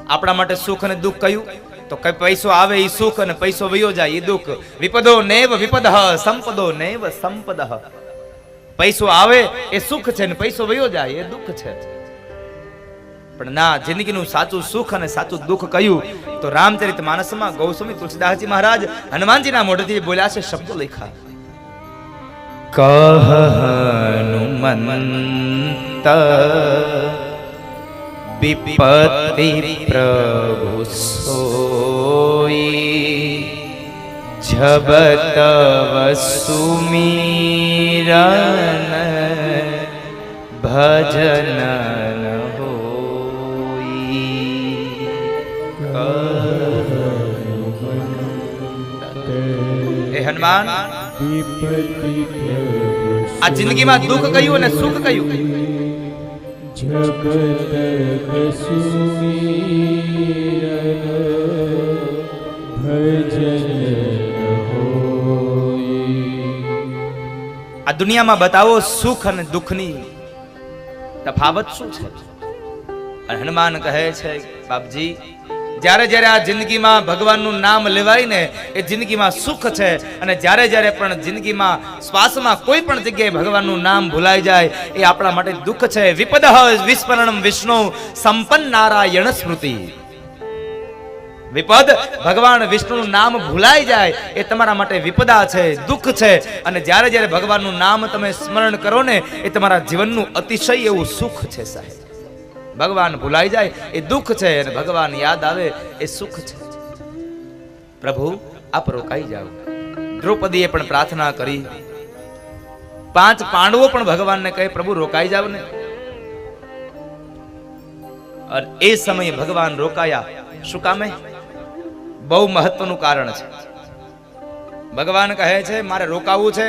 આપણા માટે સુખ અને દુઃખ કયું? તો કઈ પૈસો આવે એ સુખ અને પૈસો વયો જાય એ દુઃખ. વિપદો નેવ વિપદઃ સંપદો નેવ સંપદઃ. પૈસો આવે એ સુખ છે ને પૈસો વયો જાય એ દુઃખ છે. પણ ના, જિંદગીનું સાચું સુખ અને સાચું દુઃખ કયું? તો રામચરિત માનસમાં ગૌસ્વામી તુલસીદાસજી મહારાજ હનુમાનજીના મોઢેથી બોલ્યા છે શબ્દો લખ્યા. કહ હનુમંત વિપત્તિ પ્રભુ સોઈ, જબતવ સુમીરન ભજન હોઈ. એ હનુમાન, આ જિંદગીમાં દુઃખ કયું અને સુખ કયું? આ દુનિયામાં બતાવો સુખ અને દુઃખની તફાવત શું છે? અને હનુમાન કહે છે, બાપજી, જ્યારે જ્યારે આ જિંદગીમાં ભગવાનનું નામ લેવાય ને, એ જિંદગીમાં સુખ છે. અને જ્યારે જ્યારે પણ જિંદગીમાં શ્વાસમાં કોઈ પણ જગ્યાએ ભગવાનનું નામ ભૂલાઈ જાય, એ આપણા માટે દુઃખ છે. વિપદઃ વિસ્મરણમ વિષ્ણુ સંપન્ન નારાયણ સ્મૃતિ. વિપદ, ભગવાન વિષ્ણુનું નામ ભૂલાઈ જાય એ તમારા માટે વિપદા છે, દુઃખ છે. અને જ્યારે જ્યારે ભગવાનનું નામ તમે સ્મરણ કરો ને, એ તમારા જીવનનું અતિશય એવું સુખ છે સાહેબ. ભગવાન ભૂલાઈ જાય એ દુઃખ છે, અને ભગવાન યાદ આવે એ સુખ છે. પ્રભુ આપ રોકાઈ જાઓ. દ્રૌપદીએ પણ પ્રાર્થના કરી. 5 પાંડવો પણ ભગવાનને કહે, પ્રભુ રોકાઈ જાવ ને. અને એ સમયે ભગવાન રોકાયા. શું કામે? બહુ મહત્વનું કારણ છે. ભગવાન કહે છે મારે રોકાવું છે.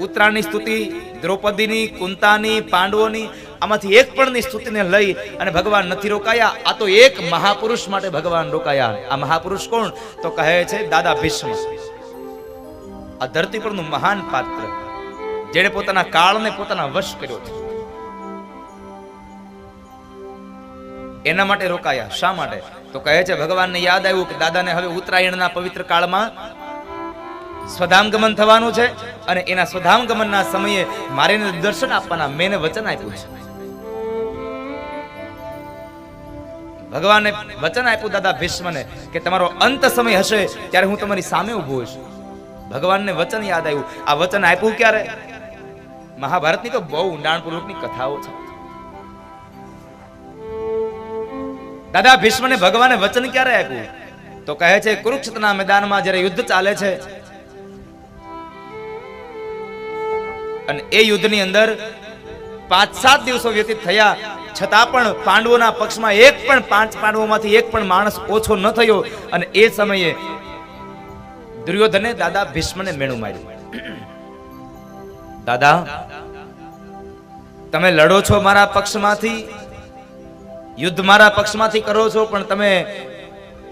ઉત્તરાયણની સ્તુતિ દ્રૌપદીની, કુંતાની, પાંડવોની, આમાંથી એક પણની સ્તુતિને લઈ અને ભગવાન નથી રોકાયા. આ તો એક મહાપુરુષ માટે ભગવાન રોકાયા. આ મહાપુરુષ કોણ? તો કહે છે દાદા ભીષ્મ. આ ધરતી પરનું મહાન પાત્ર, જેણે પોતાના કાળને પોતાના વશ કર્યો છે. એના માટે રોકાયા. શા માટે? તો કહે છે ભગવાનને યાદ આવ્યું કે દાદાને હવે ઉત્તરાયણના પવિત્ર કાળમાં સ્વધામગમન થવાનું છે, અને એના સ્વધામગમનના સમયે મારે દર્શન આપવાના મેં વચન આપ્યું છે. ભગવાને વચન આપ્યું દાદા ભીષ્મને કે તમારો અંત સમય હશે ત્યારે હું તમારી સામે ઊભો હોઈશ. ભગવાનને વચન યાદ આવ્યું. આ વચન આપ્યું ક્યારે? મહાભારતની તો બહુ ઊંડાણપૂર્વકની કથાઓ છે. દાદા ભીષ્મને ભગવાને વચન ક્યારે આપ્યું? તો કહે છે કુરુક્ષેત્રના મેદાનમાં જ્યારે યુદ્ધ ચાલે છે, અને એ યુદ્ધની અંદર 5-7 દિવસો વ્યતીત થયા, છતાં પણ પાંડવોના પક્ષમાં એક પણ 5 પાંડવોમાંથી એક પણ માણસ ઓછો ન થયો. અને એ સમયે દુર્યોધને દાદા ભીષ્મને મેણું માર્યું. દાદા, તમે લડો છો મારા પક્ષમાંથી, યુદ્ધ મારા પક્ષમાંથી કરો છો, પણ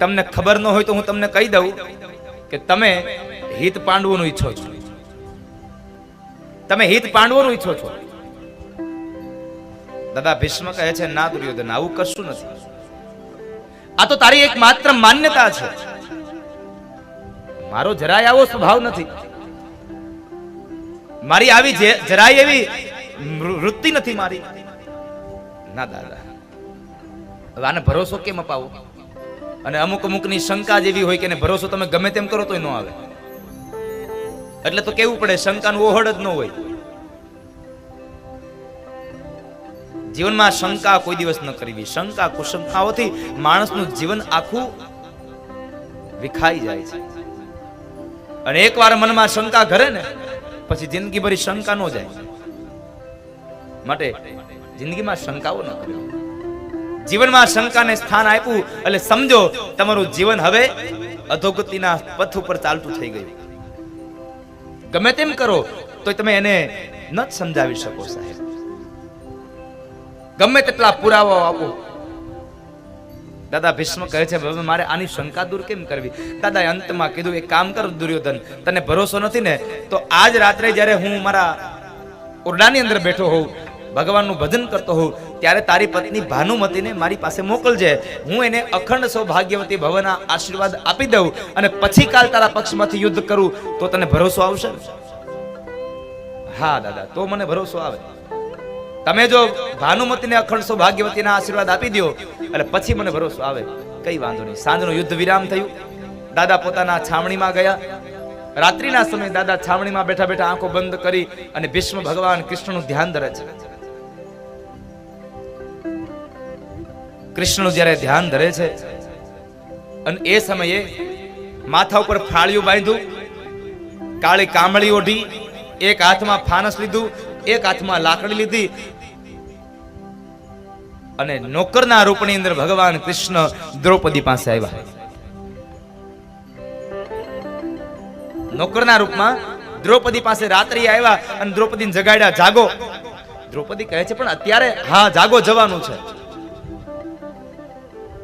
તમને ખબર ન હોય તો હું તમને કહી દઉં કે તમે હિત પાંડવોનું ઈચ્છો છો. તમે હિત પાંડવોનું ઈચ્છો છો. દાદા ભીષ્મ કહે છે ના દુર્યોધન, આવું કશું નથી. આ તો તારી એક માત્ર માન્યતા છે. મારો જરાય આવો સ્વભાવ નથી. મારી આવી જરાય એવી વૃત્તિ નથી મારી. ના દાદા, હવે આને ભરોસો કેમ અપાવો? અને અમુકની શંકા જેવી હોય કે ભરોસો તમે ગમે તેમ કરો તોય ન આવે. એટલે તો કેવું પડે, શંકાનું ઓહડ જ ન હોય. જીવનમાં શંકા કોઈ દિવસ ન કરવી. શંકા કુશંકાઓથી માણસનું જીવન આખું વિખાઈ જાય છે. અને એકવાર મનમાં શંકા ઘરે ને પછી જિંદગી ભરી શંકા ન જાય. માટે જિંદગીમાં શંકાઓ ન કરવી. જીવનમાં શંકાને સ્થાન આપ્યું એટલે સમજો તમારું જીવન હવે અધોગતિના પથ ઉપર ચાલતું થઈ ગયું. ગમે તેમ કરો તો તમે એને ન સમજાવી શકો સાહેબ. ગમે તેટલા પુરાવા આપો. દાદા ભીષ્મ કહે છે મારે આની શંકા દૂર કેમ કરવી? દાદાએ અંતમાં કીધું એક કામ કર દુર્યોધન, તને ભરોસો નથી ને તો આજ રાત્રે જ્યારે હું મારા ઓરડાની અંદર બેઠો હોઉં, ભગવાનનું ભજન કરતો હોઉં, ત્યારે તારી પત્ની ભાનુમતીને મારી પાસે મોકલજે. હું એને અખંડ સૌભાગ્યવતી ભવના આશીર્વાદ આપી દઉં અને પછી કાલ તારા પક્ષમાંથી યુદ્ધ કરું તો તને ભરોસો આવશે? હા દાદા, તો મને ભરોસો આવે. તમે જો ભાનુમતીને અખંડ સૌભાગ્યવતીના આશીર્વાદ આપી દો એટલે પછી મને ભરોસો આવે. કઈ વાંધો નહીં. સાંજનું યુદ્ધ વિરામ થયું. દાદા પોતાના છાવણીમાં ગયા. રાત્રિના સમયે દાદા છાવણીમાં બેઠા બેઠા આંખો બંધ કરી અને ભીષ્મ ભગવાન કૃષ્ણનું ધ્યાન ધરે છે. કૃષ્ણનું જ્યારે ધ્યાન ધરે છે અને એ સમયે માથા ઉપર ફાળિયું બાંધ્યું, કાળી કામળી ઓઢી, એક હાથમાં ફાનસ લીધું, એક હાથમાં લાકડી લીધી અને નોકરના રૂપની અંદર ભગવાન કૃષ્ણ દ્રૌપદી પાસે આવ્યા. નોકરના રૂપમાં દ્રૌપદી પાસે રાત્રિ આવ્યા અને દ્રૌપદીને જગાડ્યા, જાગો. દ્રૌપદી કહે છે પણ અત્યારે? હા જાગો, જવાનું છે.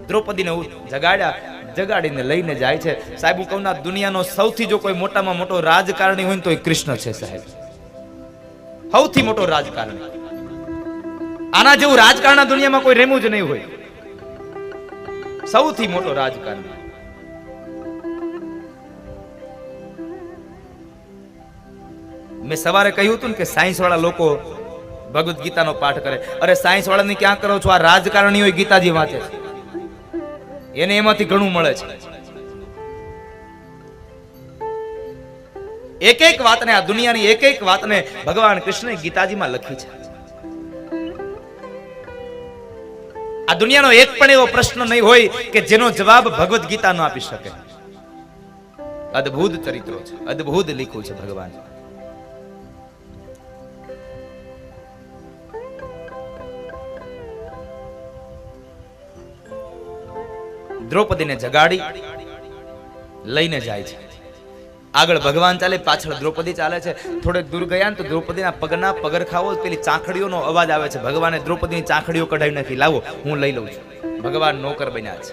દ્રૌપદીને જગાડ્યા, જગાડીને લઈને જાય છે. સાહેબ હું કહું ના, દુનિયાનો સૌથી જો કોઈ મોટામાં મોટો રાજકારણી હોય ને તો એ કૃષ્ણ છે સાહેબ. સૌથી મોટો રાજકારણી. આના જેવું રાજકારણ દુનિયામાં કોઈ રેમું જ નહીં હોય. સૌથી મોટો રાજકારણી. મેં સવારે કહ્યું હતું ને કે સાયન્સ વાળા લોકો ભગવદ ગીતાનો પાઠ કરે. અરે સાયન્સ વાળાની ક્યાં કરો છો? આ રાજકારણી હોય ગીતાજી વાંચે છે, એને એમાંથી ઘણું મળે છે. એક એક વાતને, આ દુનિયાની એક એક વાતને ભગવાન કૃષ્ણે ગીતાજીમાં લખી છે. આ દુનિયાનો એક પણ એવો પ્રશ્ન નહીં હોય કે જેનો જવાબ ભગવદ ગીતા ન આપી શકે. અદ્ભુત ચરિત્રો છે, અદ્ભુત લખ્યું છે ભગવાન. દ્રૌપદીને જગાડી લઈને જાય છે. આગળ ભગવાન ચાલે, પાછળ દ્રૌપદી ચાલે છે. થોડેક દૂર ગયા ને તો દ્રૌપદીના પગના પગરખાઓ પેલી ચાંખડીઓનો અવાજ આવે છે. ભગવાને દ્રૌપદીની ચાંખડીઓ કઢાવી નાખી. લાવો હું લઈ લઉં છું. ભગવાન નોકર બન્યા છે.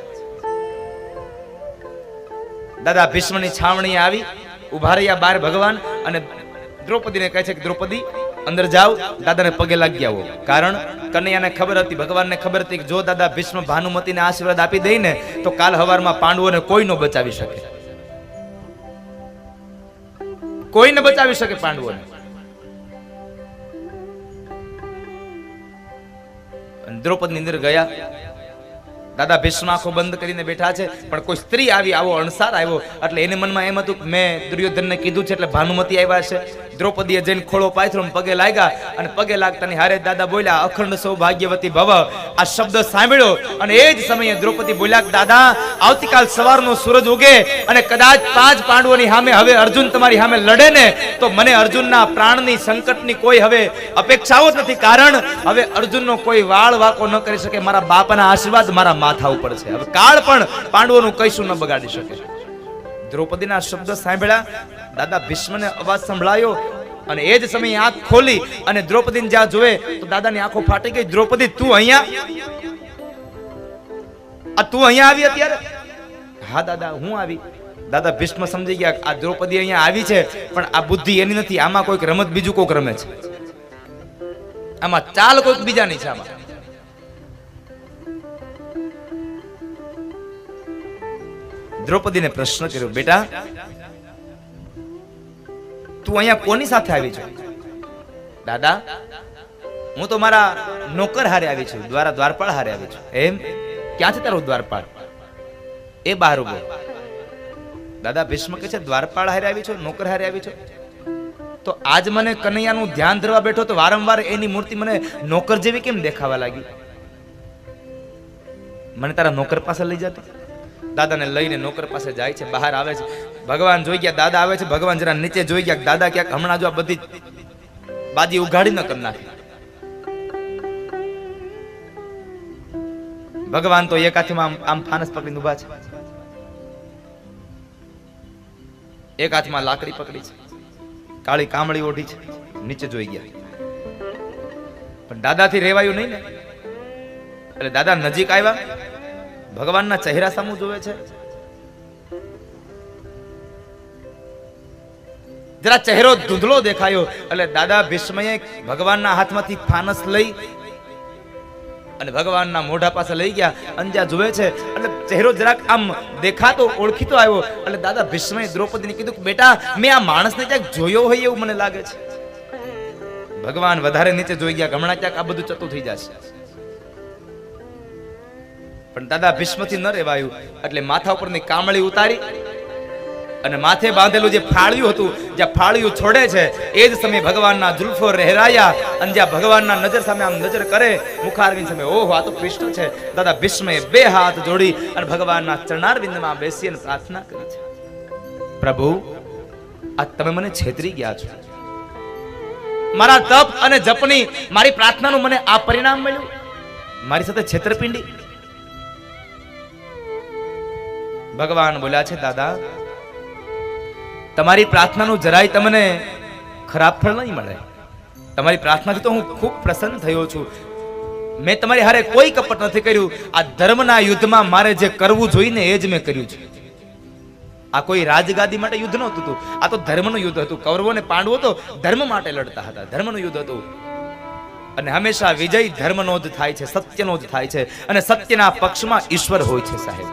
દાદા ભીષ્મની છાવણી આવી, ઉભા રહ્યા બહાર ભગવાન અને દ્રૌપદીને કહે છે કે દ્રૌપદી અંદર જાઓ, દાદાને પગે લાગી આવો. કારણ કનૈયાને ખબર હતી, ભગવાનને ખબર હતી કે જો દાદા ભીષ્મ ભાનુમતીને આશીર્વાદ આપી દે ને તો કાલ હવારમાં પાંડવોને કોઈ ન બચાવી શકે. કોઈ ન બચાવી શકે પાંડવોને. દ્રૌપદી અંદર ગયા. દાદા ભીષ્મ આંખો બંધ કરીને બેઠા છે પણ કોઈ સ્ત્રી આવી, આવો અણસાર આવ્યો એટલે એને મનમાં એમ હતું કે મેં દુર્યોધનને કીધું છે એટલે ભાનુમતી આવ્યા છે. દ્રૌપદીએ જઈને ખોળો પાથરો, પગે લાગ્યા અને પગે લાગતાની હારે દાદા બોલ્યા અખંડ સૌભાગ્યવતી ભવ. આ શબ્દ સાંભળ્યો અને એ જ સમયે દ્રૌપદી બોલ્યા કે દાદા આવતીકાલ સવારનો સૂરજ ઉગે અને કદાચ 5 પાંડવોની સામે હવે અર્જુન તમારી સામે લડે ને તો મને અર્જુનના પ્રાણની સંકટની કોઈ હવે અપેક્ષાઓ જ નથી. કારણ હવે અર્જુનનો કોઈ વાળ વાકો ન કરી શકે. મારા બાપાના આશીર્વાદ મારા માથા ઉપર છે. હવે કાળ પણ પાંડવોનું કઈશું ન બગાડી શકે. દ્રૌપદીના શબ્દ સાંભળ્યા, દાદા ભીષ્મને અવાજ સંભળાયો અને એ જ સમયે આંખ ખોલી અને દ્રૌપદીને જ્યાં જોવે તો દાદાની આંખો ફાટી ગઈ. દ્રૌપદી તું અહીંયા આવી અત્યારે? હા દાદા હું આવી. દાદા ભીષ્મ સમજી ગયા આ દ્રૌપદી અહીંયા આવી છે પણ આ બુદ્ધિ એની નથી, આમાં કોઈક રમત બીજું કોઈક રમે છે, આમાં ચાલ કોઈક બીજાની છે. આમાં દ્રૌપદીને પ્રશ્ન કર્યો, બેટા તું અહીંયા કોની સાથે આવી છે? દાદા હું તો મારા નોકર હારે આવી છું, દ્વારપાળ હારે આવી છું. એમ? ક્યાં છે તારું દ્વારપાળ? એ બહાર ઉભો. દાદા ભીષ્મ કહે છે દ્વારપાળ હારે આવી છો, નોકર હારે આવી છો? તો આજ મને કનૈયાનું ધ્યાન ધરવા બેઠો તો વારંવાર એની મૂર્તિ મને નોકર જેવી કેમ દેખાવા લાગી? મને તારા નોકર પાસે લઈ જતી. દાદાને લઈને નોકર પાસે જાય છે, બહાર આવે છે. ભગવાન જોઈ ગયા, દાદા આવે છે. ભગવાન જરા નીચે જોઈ ગયા, દાદા ક્યાંક હમણાં જો આ બધી બાજી ઉઘાડી ન કરી નાખી. ભગવાન તો એક હાથમાં આમ ફાનસ પકડીને ઉભા છે, એક હાથમાં લાકડી પકડી છે, કાળી કામળી ઓઢી છે. નીચે જોઈ ગયા, પણ દાદાથી રેવાયું નહીં ને. એટલે દાદા નજીક આવ્યા, ભગવાનના ચહેરા સામું જોવે છે. જરા ચહેરો ધૂંધળો દેખાયો એટલે દાદા ભીષ્મએ ભગવાનના હાથમાંથી ફાનસ લઈ અને ભગવાનના મોઢા પાસે લઈ ગયા. અંજા જોવે છે એટલે ચહેરો જરાક આમ દેખાતો ઓળખીતો આવ્યો. એટલે દાદા ભીષ્મએ દ્રૌપદીને કીધું કે બેટા, મેં આ માણસને ક્યાંક જોયો હોય એવું મને લાગે છે. ભગવાન વધારે નીચે જોઈ ગયા, હમણાં ક્યાંક આ બધું ચતું થઈ જશે. પણ દાદા ભીષ્મથી ન રહેવાયું એટલે માથા ઉપરની કામળી ઉતારી અને માથે બાંધેલું જે ફાળિયું હતું, જ્યાં ફાળિયું છોડે છે એ જ સમયે ભગવાનના જુલ્ફો રહેરાયા. અને જ્યાં ભગવાનના નજર સામે આમ નજર કરે, મુખારવિંદ સામે, ઓહો આ તો કૃષ્ણ છે. દાદા ભીષ્મએ બે હાથ જોડી અને ભગવાનના ચરણારવિંદમાં બેસી અને પ્રાર્થના કરી છે, પ્રભુ આ તમે મને છેતરી ગયા છો. મારા તપ અને જપની મારી પ્રાર્થનાનું મને આ પરિણામ મળ્યું, મારી સાથે છેતરપિંડી. ભગવાન બોલ્યા છે, દાદા તમારી પ્રાર્થનાનું જરાય તમને ખરાબ ફળ નહીં મળે. તમારી પ્રાર્થનાથી તો હું ખૂબ પ્રસન્ન થયો છું. મેં તમારી હારે કોઈ કપટ નથી કર્યું. આ ધર્મના યુદ્ધમાં મારે જે કરવું જોઈને એ જ મેં કર્યું છે. આ કોઈ રાજગાદી માટે યુદ્ધ નહોતું, આ તો ધર્મનું યુદ્ધ હતું. કૌરવો અને પાંડવો તો ધર્મ માટે લડતા હતા, ધર્મનું યુદ્ધ હતું. અને હંમેશા વિજય ધર્મનો જ થાય છે, સત્યનો જ થાય છે. અને સત્યના પક્ષમાં ઈશ્વર હોય છે. સાહેબ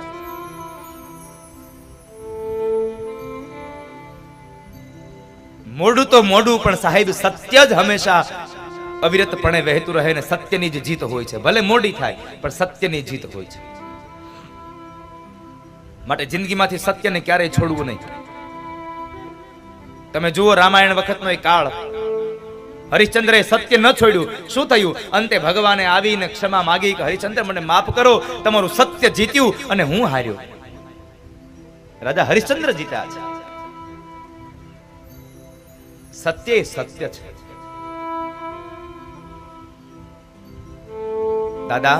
મોઢું તો મોઢું, પણ સાહેબ સત્ય જ હંમેશા અવિરતપણે વહેતું રહે ને સત્યની જ જીત હોય છે. ભલે મોડી થાય પણ સત્યની જીત હોય છે. માટે જિંદગીમાંથી સત્યને ક્યારેય છોડવું નહીં. તમે જુઓ રામાયણ વખતનો એક કાળ, હરિશ્ચંદ્રએ સત્ય ન છોડ્યું. શું થયું? અંતે ભગવાને આવીને ક્ષમા માગી કે હરિશ્ચંદ્ર મને માફ કરો, તમારું સત્ય જીત્યું અને હું હાર્યો. રાજા હરિશ્ચંદ્ર જીત્યા છે. સત્ય એ સત્ય છે. દાદા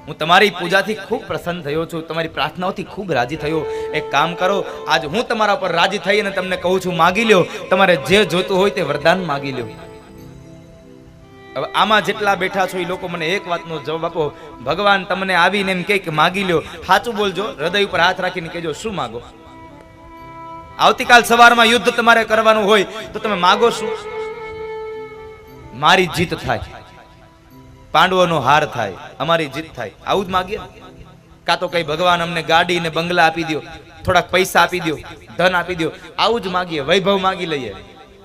હું તમારી પૂજાથી ખૂબ પ્રસન્ન થયો છું, તમારી પ્રાર્થનાઓથી ખૂબ રાજી થયો. એક કામ કરો, આજ હું તમારા પર રાજી થઈ અને તમને કહું છું, માગી લ્યો. તમારે જે જોતું હોય તે વરદાન માગી લ્યો. હવે આમાં જેટલા બેઠા છો એ લોકો મને એક વાતનો જવાબ આપો. ભગવાન તમને આવીને એમ કે માગી લ્યો, સાચું બોલજો, હૃદય ઉપર હાથ રાખીને કહેજો શું માગો. આવતીકાલ સવારમાં યુદ્ધ તમારે કરવાનું હોય તો તમે માગો શું? મારી જીત થાય, પાંડવોનો હાર થાય, અમારી જીત થાય, આવું જ માગીએ. કાં તો કઈ ભગવાન અમને ગાડી ને બંગલા આપી દો, થોડાક પૈસા આપી દો, ધન આપી દો, આવું જ માગીએ, વૈભવ માગી લઈએ.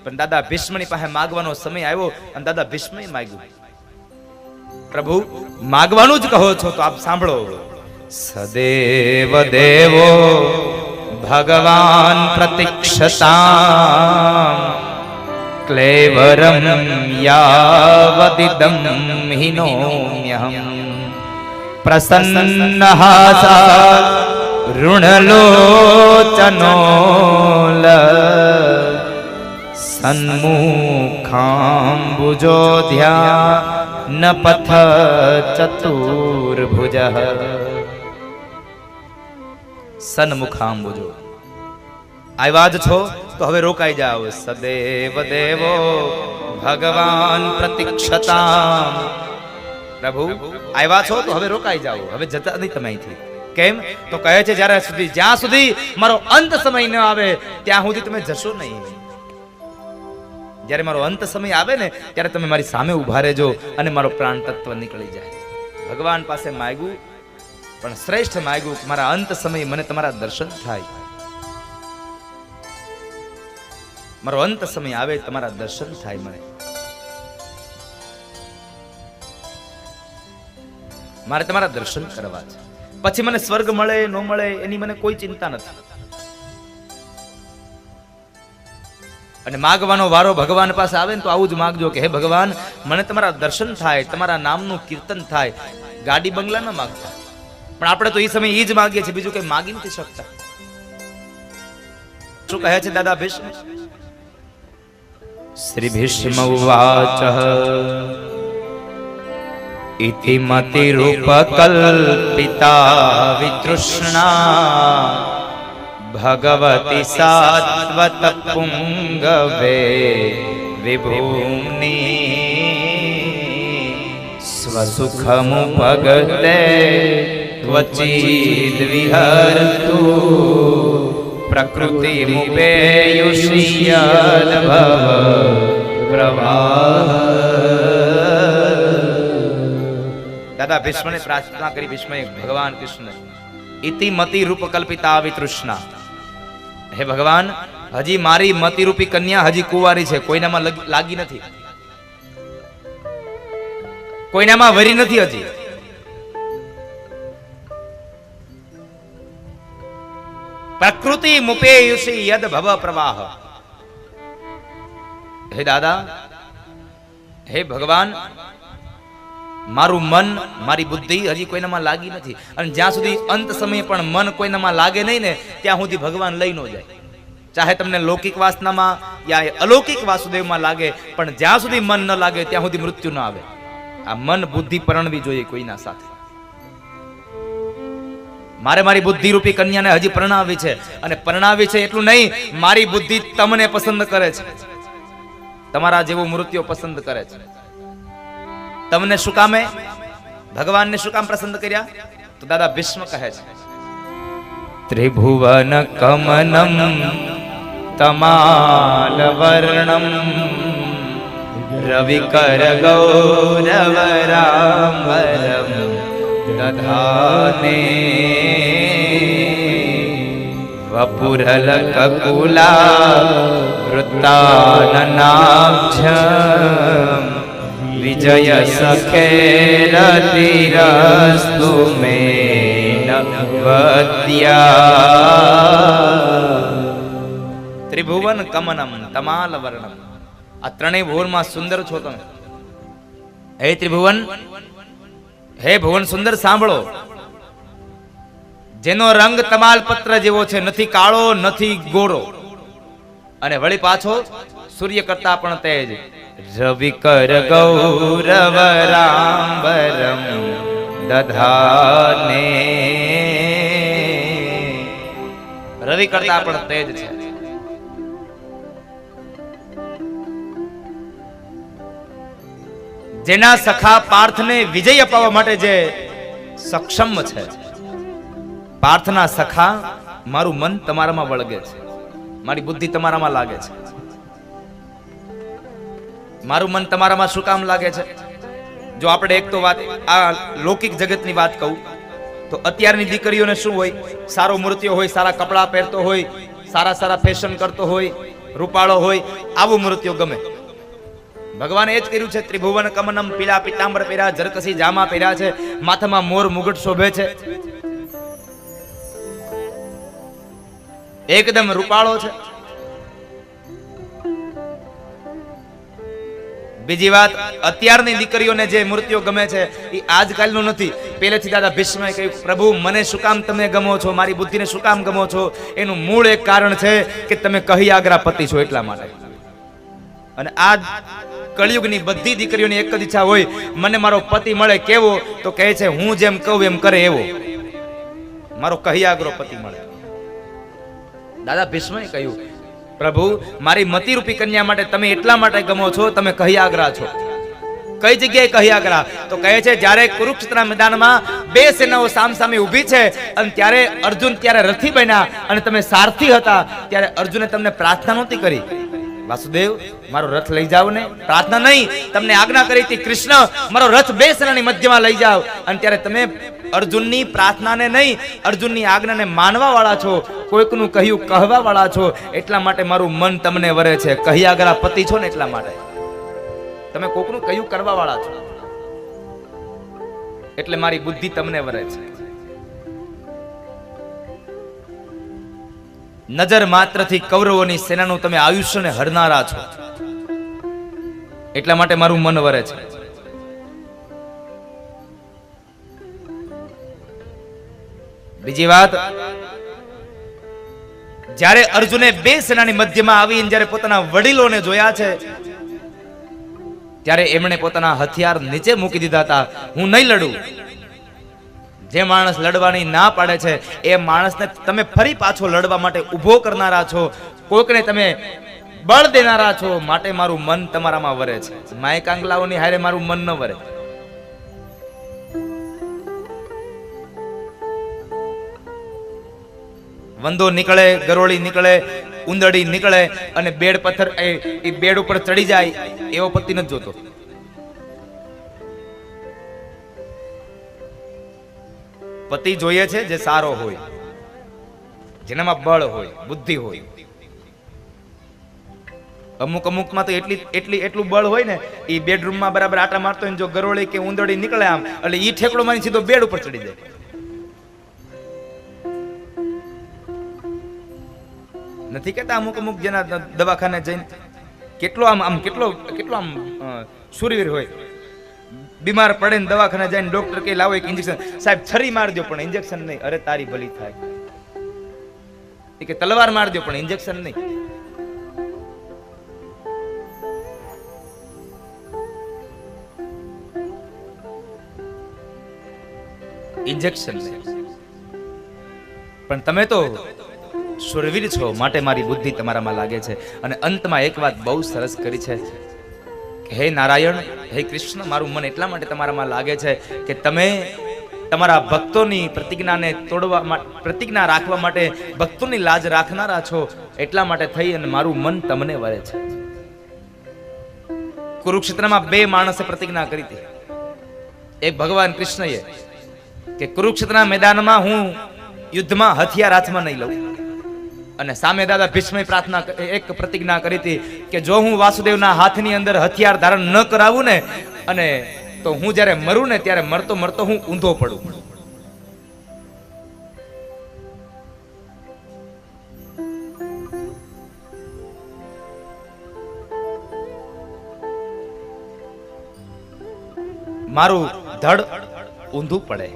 પણ દાદા ભીષ્મની પાસે માગવાનો સમય આવ્યો અને દાદા ભીષ્મએ માગ્યું. પ્રભુ માગવાનું જ કહો છો તો આપ સાંભળો. સદેવ દેવો ભગવાન પ્રતિક્ષતામ ક્લેવરમ યાવદિદમ હિનોમ્યહમ પ્રસન્નહાસા ઋણલોચનોલ સન્મુખાંબુજોધ્યા ન પથ ચતુર્ભુજ. સન્મુખાંબુજો આવ્યા જ છો તો હવે રોકાઈ જાઓ. સદેવ દેવો ભગવાન પ્રતિક્ષતામ. પ્રભુ આવ્યા છો તો હવે રોકાઈ જાઓ, હવે જતા નહીં તમે અહીંથી. કેમ? તો કહે છે જ્યાં સુધી મારો અંત સમય ન આવે ત્યાં સુધી તમે જશો નહીં. જ્યારે મારો અંત સમય આવે ને ત્યારે તમે મારી સામે ઉભા રહેજો અને મારો પ્રાણ તત્વ નીકળી જાય. ભગવાન પાસે માંગ્યું, પણ શ્રેષ્ઠ માંગ્યું કે મારા અંત સમયે મને તમારા દર્શન થાય. મારો અંત સમય આવે તમારા દર્શન થાય. મને મારે તમારા દર્શન કરવા છે. પછી મને સ્વર્ગ મળે ન મળે એની મને કોઈ ચિંતા નથી. અને માગવાનો વારો ભગવાન પાસે આવે ને તો આવું જ માગજો કે હે ભગવાન, મને તમારા દર્શન થાય, તમારા નામનું કીર્તન થાય. ગાડી બંગલા ન માગતા, પણ આપણે તો એ સમય એ જ માગીએ છીએ, બીજું કઈ માગી નથી શકતા. શું કહે છે દાદા ભીષ્મ? શ્રી ભીષ્મ ઉવાચ ઇતિ મતિ રૂપ કલ્પિતા વિતૃષ્ણા ભગવતી સાત્વત પુંગવે વિભૂની સ્વસુખમુપગતે ક્વચિદ વિહરતુ પ્રકૃતિ મુપેયુષિયદ ભવ પ્રવાહ. દાદા ભીષ્મને પ્રાર્થના કરી. ભીષ્મએ ભગવાન કૃષ્ણ ઇતિ મતિ રૂપ કલ્પિતા વિતૃષ્ણા, હે ભગવાન, હજી મારી મતિ રૂપી કન્યા હજી કુંવારી છે, કોઈનામાં લાગી નથી, કોઈનામાં વરી નથી હજી. પ્રકૃતિ મુપેયુષી યદ ભવ પ્રવાહ. હે દાદા, હે ભગવાન, મારું મન, મારી બુદ્ધિ હજી કોઈનામાં લાગી નથી. અને જ્યાં સુધી અંત સમયે પણ મન કોઈનામાં લાગે નહીં ને, ત્યાં સુધી ભગવાન લઈ ન જાય. ચાહે તમને લૌકિક વાસનામાં યા અલૌકિક વાસુદેવમાં લાગે, પણ જ્યાં સુધી મન ન લાગે ત્યાં સુધી મૃત્યુ ન આવે. આ મન બુદ્ધિ પરણવી જોઈએ કોઈના સાથે. મારે મારી બુદ્ધિ રૂપી કન્યાને હજી પરણાવી છે, અને પરણાવી છે એટલું નહીં, મારી બુદ્ધિ તમને પસંદ કરે છે, તમારા જેવું મૃત્યુ પસંદ કરે છે. તમને શું કામે, ભગવાનને શું કામ પસંદ કર્યા? તો દાદા ભીષ્મ કહે છે ત્રિભુવન કમનમ તમાલ વર્ણમ રવિકર ગૌરવરામરમ દધાને વપુરલ કકુલા વૃત્તાનનાભ્યમ વિજય સખેરતિરસ્તુ મે નવદ્યા. ત્રિભુવન કમનમ તમાલ વર્ણમ, આ ત્રણેય ભુવનમાં સુંદર છો તમે. હે ત્રિભુવન, હે ભુવન સુંદર, સાંભળો. જેનો રંગ તમાલ પત્ર જેવો છે, નથી કાળો નથી ગોરો, અને વળી પાછો સૂર્ય કરતા પણ તેજ. રવિકર ગૌરવરામરમ દધાને, રવિ કરતા પણ તેજ છે. જેના સખા પાર્થને વિજય અપાવવા માટે જે સક્ષમ છે. પાર્થના સખા, મારું મન તમારામાં વળગે છે, મારી બુદ્ધિ તમારામાં લાગે છે. મારું મન તમારામાં શું કામ લાગે છે? જો આપણે એક તો વાત આ લૌકિક જગતની વાત કહું તો અત્યારની દીકરીઓને શું હોય, સારો મૃત્યુ હોય, સારા કપડાં પહેરતો હોય, સારા સારા ફેશન કરતો હોય, રૂપાળો હોય, આવું મૃત્યુ ગમે. ભગવાને એ જ કર્યું છે. ત્રિભુવન કમનમ, પીળા પીતાંબર પહેર્યા, જરકસી જામા પહેર્યા છે, માથામાં મોર મુગટ શોભે છે, એકદમ રૂપાળો છે. બીજી વાત, અત્યારની દીકરીઓને જે મૃત્યુ ગમે છે એ આજકાલનું નથી, પહેલેથી દાદા ભીષ્મએ કહ્યું પ્રભુ મને શું કામ તમે ગમો છો, મારી બુદ્ધિને શું કામ ગમો છો? એનું મૂળ એક કારણ છે કે તમે કહી આગરા પતિ છો એટલા માટે. અને આ કળિયુગની બધી દીકરીઓની એક જ ઈચ્છા હોય, મને મારો પતિ મળે. કેવો? તો કહે છે હું જેમ કહું એમ કરે એવો, મારો કહી આગરો પતિ મળે. દાદા ભીષ્મએ કહ્યું પ્રભુ મારી મતિરૂપી કન્યા માટે તમે એટલા માટે ગમો છો, તમે કહી આગરા છો. કઈ જગ્યાએ કહી આગરા? તો કહે છે જ્યારે કુરુક્ષેત્રના મેદાનમાં બે સેનાઓ સામસામે ઊભી છે અને ત્યારે અર્જુન ત્યારે રથી બન્યા અને તમે સારથી હતા, ત્યારે અર્જુને તમને પ્રાર્થના નહોતી કરી વાસુદેવ મારો રથ લઈ જાવ ને? પ્રાર્થના નહીં, તમને આજ્ઞા કરી હતી કૃષ્ણ મારો રથ બે સેનાની મધ્યમાં લઈ જાવ. અને ત્યારે તમે અર્જુનની પ્રાર્થનાને નહીં, અર્જુનની આજ્ઞાને માનવા વાળા છો, કોઈકનું કહ્યું કહેવા વાળા છો, એટલા માટે મારું મન તમને વરે છે. કહી આગરા પતિ છો ને એટલા માટે તમે કોકનું કહ્યું કરવા વાળા છો, એટલે મારી બુદ્ધિ તમને વરે છે. નજર માત્રથી કૌરવોની સેનાનું તમે આયુષ્યને હરનારા છો, એટલા માટે મારું મન વરે છે. બીજી વાત, જ્યારે અર્જુને બે સેનાની મધ્યમાં આવીને જ્યારે પોતાના વડીલોને જોયા છે, ત્યારે એમણે પોતાના હથિયાર નીચે મૂકી દીધા હતા. હું નહીં લડું. જે માણસ લડવાની ના પાડે છે એ માણસને તમે ફરી પાછો લડવા માટે ઊભો કરનારા છો, કોઈકને તમે બળ દેનારા છો. માટે મારું મન તમારામાં વરે છે. માય કાંગલાઓની હારે મારું મન ન વરે. વંદો નીકળે, ગરોળી નીકળે, ઉંદરડી નીકળે અને બેડ પથ્થર એ બેડ ઉપર ચડી જાય એવો પતિ નથી જોતો. પતિ જોઈએ છે જે સારો હોય, જેનામાં બળ હોય, બુદ્ધિ હોય. અમુકમાં તો એટલું બળ હોય ને, એ બેડરૂમમાં બરાબર આટા મારતો હોય, જો ગરોળી કે ઉંદરડી નીકળે આમ એટલે ઈ ઠેકડો મારી સીધો બેડ ઉપર ચડી જાય. નથી કેતા અમુક જેના દવાખાને જઈને કેટલો આમ શૂરવીર હોય, બીમાર પડે ને દવાખાને જઈને ડોક્ટર કે લાવો એક ઇન્જેક્શન. સાહેબ છરી માર દો પણ ઇન્જેક્શન નહીં. અરે તારી ભલી થાય. એ કે તલવાર માર દો પણ ઇન્જેક્શન નહીં. ઇન્જેક્શન નહીં. પણ તમે તો શૂરવીર છો, માટે મારી બુદ્ધિ તમારામાં લાગે છે. અને અંતમાં એક વાત બહુ સરસ કરી છે કે હે નારાયણ, હે કૃષ્ણ, મારું મન એટલા માટે તમારામાં લાગે છે કે તમે તમારા ભક્તોની પ્રતિજ્ઞાને તોડવા માટે, પ્રતિજ્ઞા રાખવા માટે ભક્તોની લાજ રાખનારા છો. એટલા માટે થઈ અને મારું મન તમને વરે છે. કુરુક્ષેત્રમાં બે માણસે પ્રતિજ્ઞા કરી હતી. એક ભગવાન કૃષ્ણએ કે કુરુક્ષેત્રના મેદાનમાં હું યુદ્ધમાં હથિયાર હાથમાં નહીં લઉં. અને સામે દાદા ભીષ્મે એક પ્રતિજ્ઞા કરી હતી કે જો હું વાસુદેવના હાથની અંદર હથિયાર ધારણ ન કરાવું ને, અને તો હું જ્યારે મરું ને ત્યારે મરતો મરતો હું ઊંધો પડું. મારું ધડ ઊંધું પડે.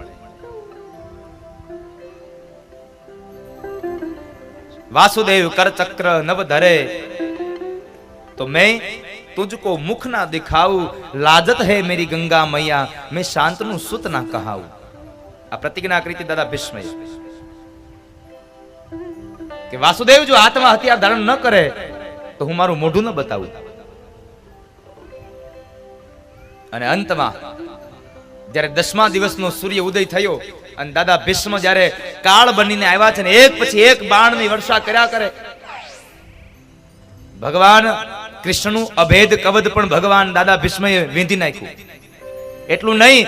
वासुदेव कर चक्र नव धरे तो मैं तुझको मुख ना दिखाऊं, लाजत है मेरी गंगा मैया, मैं शांतनु सुत ना कहाऊं. आ प्रतिज्ञा करी थी दादा भीष्म कि वासुदेव जो हाथ में हथियार धारण न करे तो हूँ मारू मोढू न बताऊं. અને અંતમાં જ્યારે 10મા દિવસનો સૂર્ય ઉદય થયો અને દાદા ભીષ્મ જ્યારે કાળ બનીને આવ્યા છે ને એક પછી એક બાણની વર્ષા કર્યા કરે. ભગવાન કૃષ્ણનું અભેદ કવચ પણ ભગવાન દાદા ભીષ્મએ વીંધી નાખ્યું. એટલું નહીં,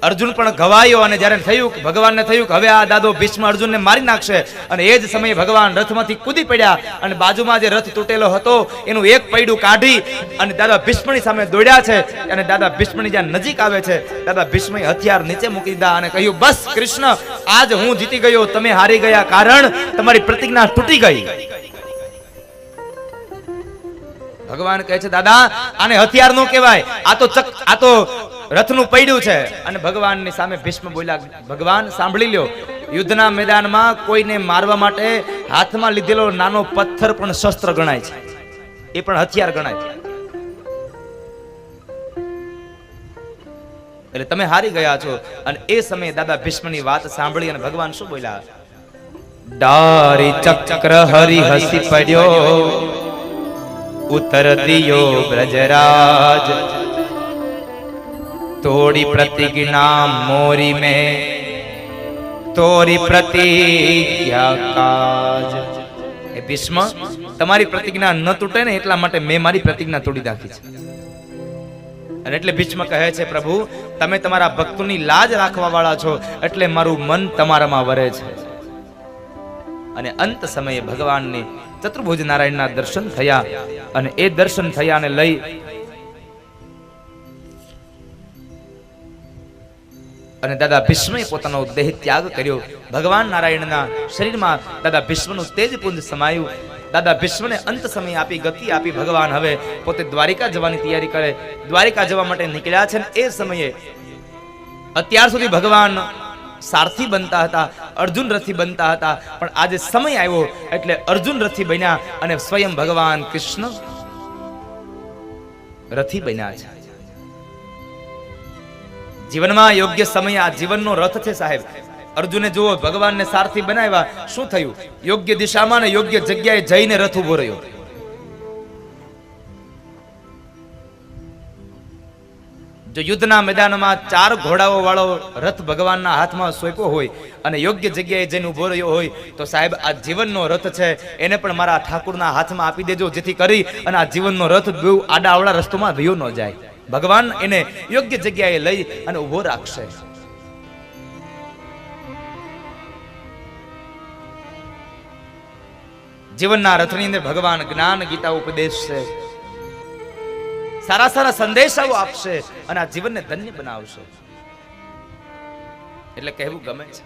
અર્જુન પણ ઘવાયો. અને જ્યારે થયું ભગવાનને થયું કે હવે આ દાદો ભીષ્મ અર્જુનને મારી નાખશે, અને એ જ સમયે ભગવાન રથમાંથી કૂદી પડ્યા અને બાજુમાં જે રથ તૂટેલો હતો એનું એક પૈડું કાઢી અને દાદા ભીષ્મની સામે દોડ્યા છે. અને દાદા ભીષ્મની જ્યાં નજીક આવે છે, દાદા ભીષ્મએ હથિયાર નીચે મૂકી દીધા અને કહ્યું, બસ કૃષ્ણ, આજ હું જીતી ગયો, તમે હારી ગયા, કારણ તમારી પ્રતિજ્ઞા તૂટી ગઈ. ભગવાન કહે છે, દાદા આને હથિયાર નો કહેવાય, આ તો રથનું પૈડું છે. અને ભગવાનની સામે ભીષ્મ બોલ્યા, ભગવાન સાંભળી લ્યો, યુદ્ધના મેદાનમાં કોઈને મારવા માટે હાથમાં લીધેલો નાનો પથ્થર પણ શસ્ત્ર ગણાય છે, એ પણ હથિયાર ગણાય છે. એટલે તમે હારી ગયા છો. અને એ સમયે દાદા ભીષ્મની વાત સાંભળી અને ભગવાન શું બોલ્યા, ડારી ચક્ર હરી હસી પડ્યો, ઉત્તર દિયો બ્રજરાજ, તોડી પ્રતિજ્ઞા મોરી में તોરી પ્રતિજ્ઞા કાજ. એ ભીષ્મ, તમારી પ્રતિજ્ઞા ન તૂટે ને એટલા માટે મેં મારી પ્રતિજ્ઞા તોડી નાખી છે. અને એટલે ભીષ્મ કહે છે, પ્રભુ તમે તમારા ભક્તોની લાજ રાખવા વાળા છો, એટલે મારું મન તમારામાં વરે છે. અને અંત સમયે ભગવાનની ચતુર્ભુજ નારાયણના દર્શન થયા. અને એ દર્શન થયા ને લઈ અને દાદા ભીષ્મએ પોતાનો દેહ ત્યાગ કર્યો. ભગવાન નારાયણના શરીરમાં દાદા ભીષ્મનું તેજપુંજ સમાયું. દાદા ભીષ્મને અંત સમય આપી, ગતિ આપી. ભગવાન હવે પોતે દ્વારિકા જવાની તૈયારી કરે, દ્વારિકા જવા માટે નીકળ્યા છે. એ સમયે અત્યાર સુધી ભગવાન સારથી બનતા હતા, અર્જુન રથી બનતા હતા, પણ આજે સમય આવ્યો એટલે અર્જુન રથી બન્યા અને સ્વયં ભગવાન કૃષ્ણ રથી બન્યા છે. જીવનમાં યોગ્ય સમય આ જીવનનો રથ છે સાહેબ. અર્જુને જુઓ ભગવાનને સારથી બનાવ્યા, શું થયું? યોગ્ય દિશામાં ને યોગ્ય જગ્યાએ જઈને રથ ઉભો રહ્યો. જો યુદ્ધના મેદાનમાં 4 ઘોડાઓ વાળો રથ ભગવાનના હાથમાં સોંપ્યો હોય અને યોગ્ય જગ્યાએ જઈને ઉભો રહ્યો હોય તો સાહેબ આ જીવનનો રથ છે, એને પણ મારા ઠાકુરના હાથમાં આપી દેજો, જેથી કરી અને આ જીવનનો રથ બહુ આડાઅવળા રસ્તોમાં વયો ન જાય. ભગવાન એને યોગ્ય જગ્યાએ લઈ અને ઉભો રાખશે. જીવનના રથની અંદર ભગવાન જ્ઞાન, ગીતા, ઉપદેશ છે, સારા સારા સંદેશાઓ આપશે અને આ જીવનને ધન્ય બનાવશે. એટલે કહેવું ગમે છે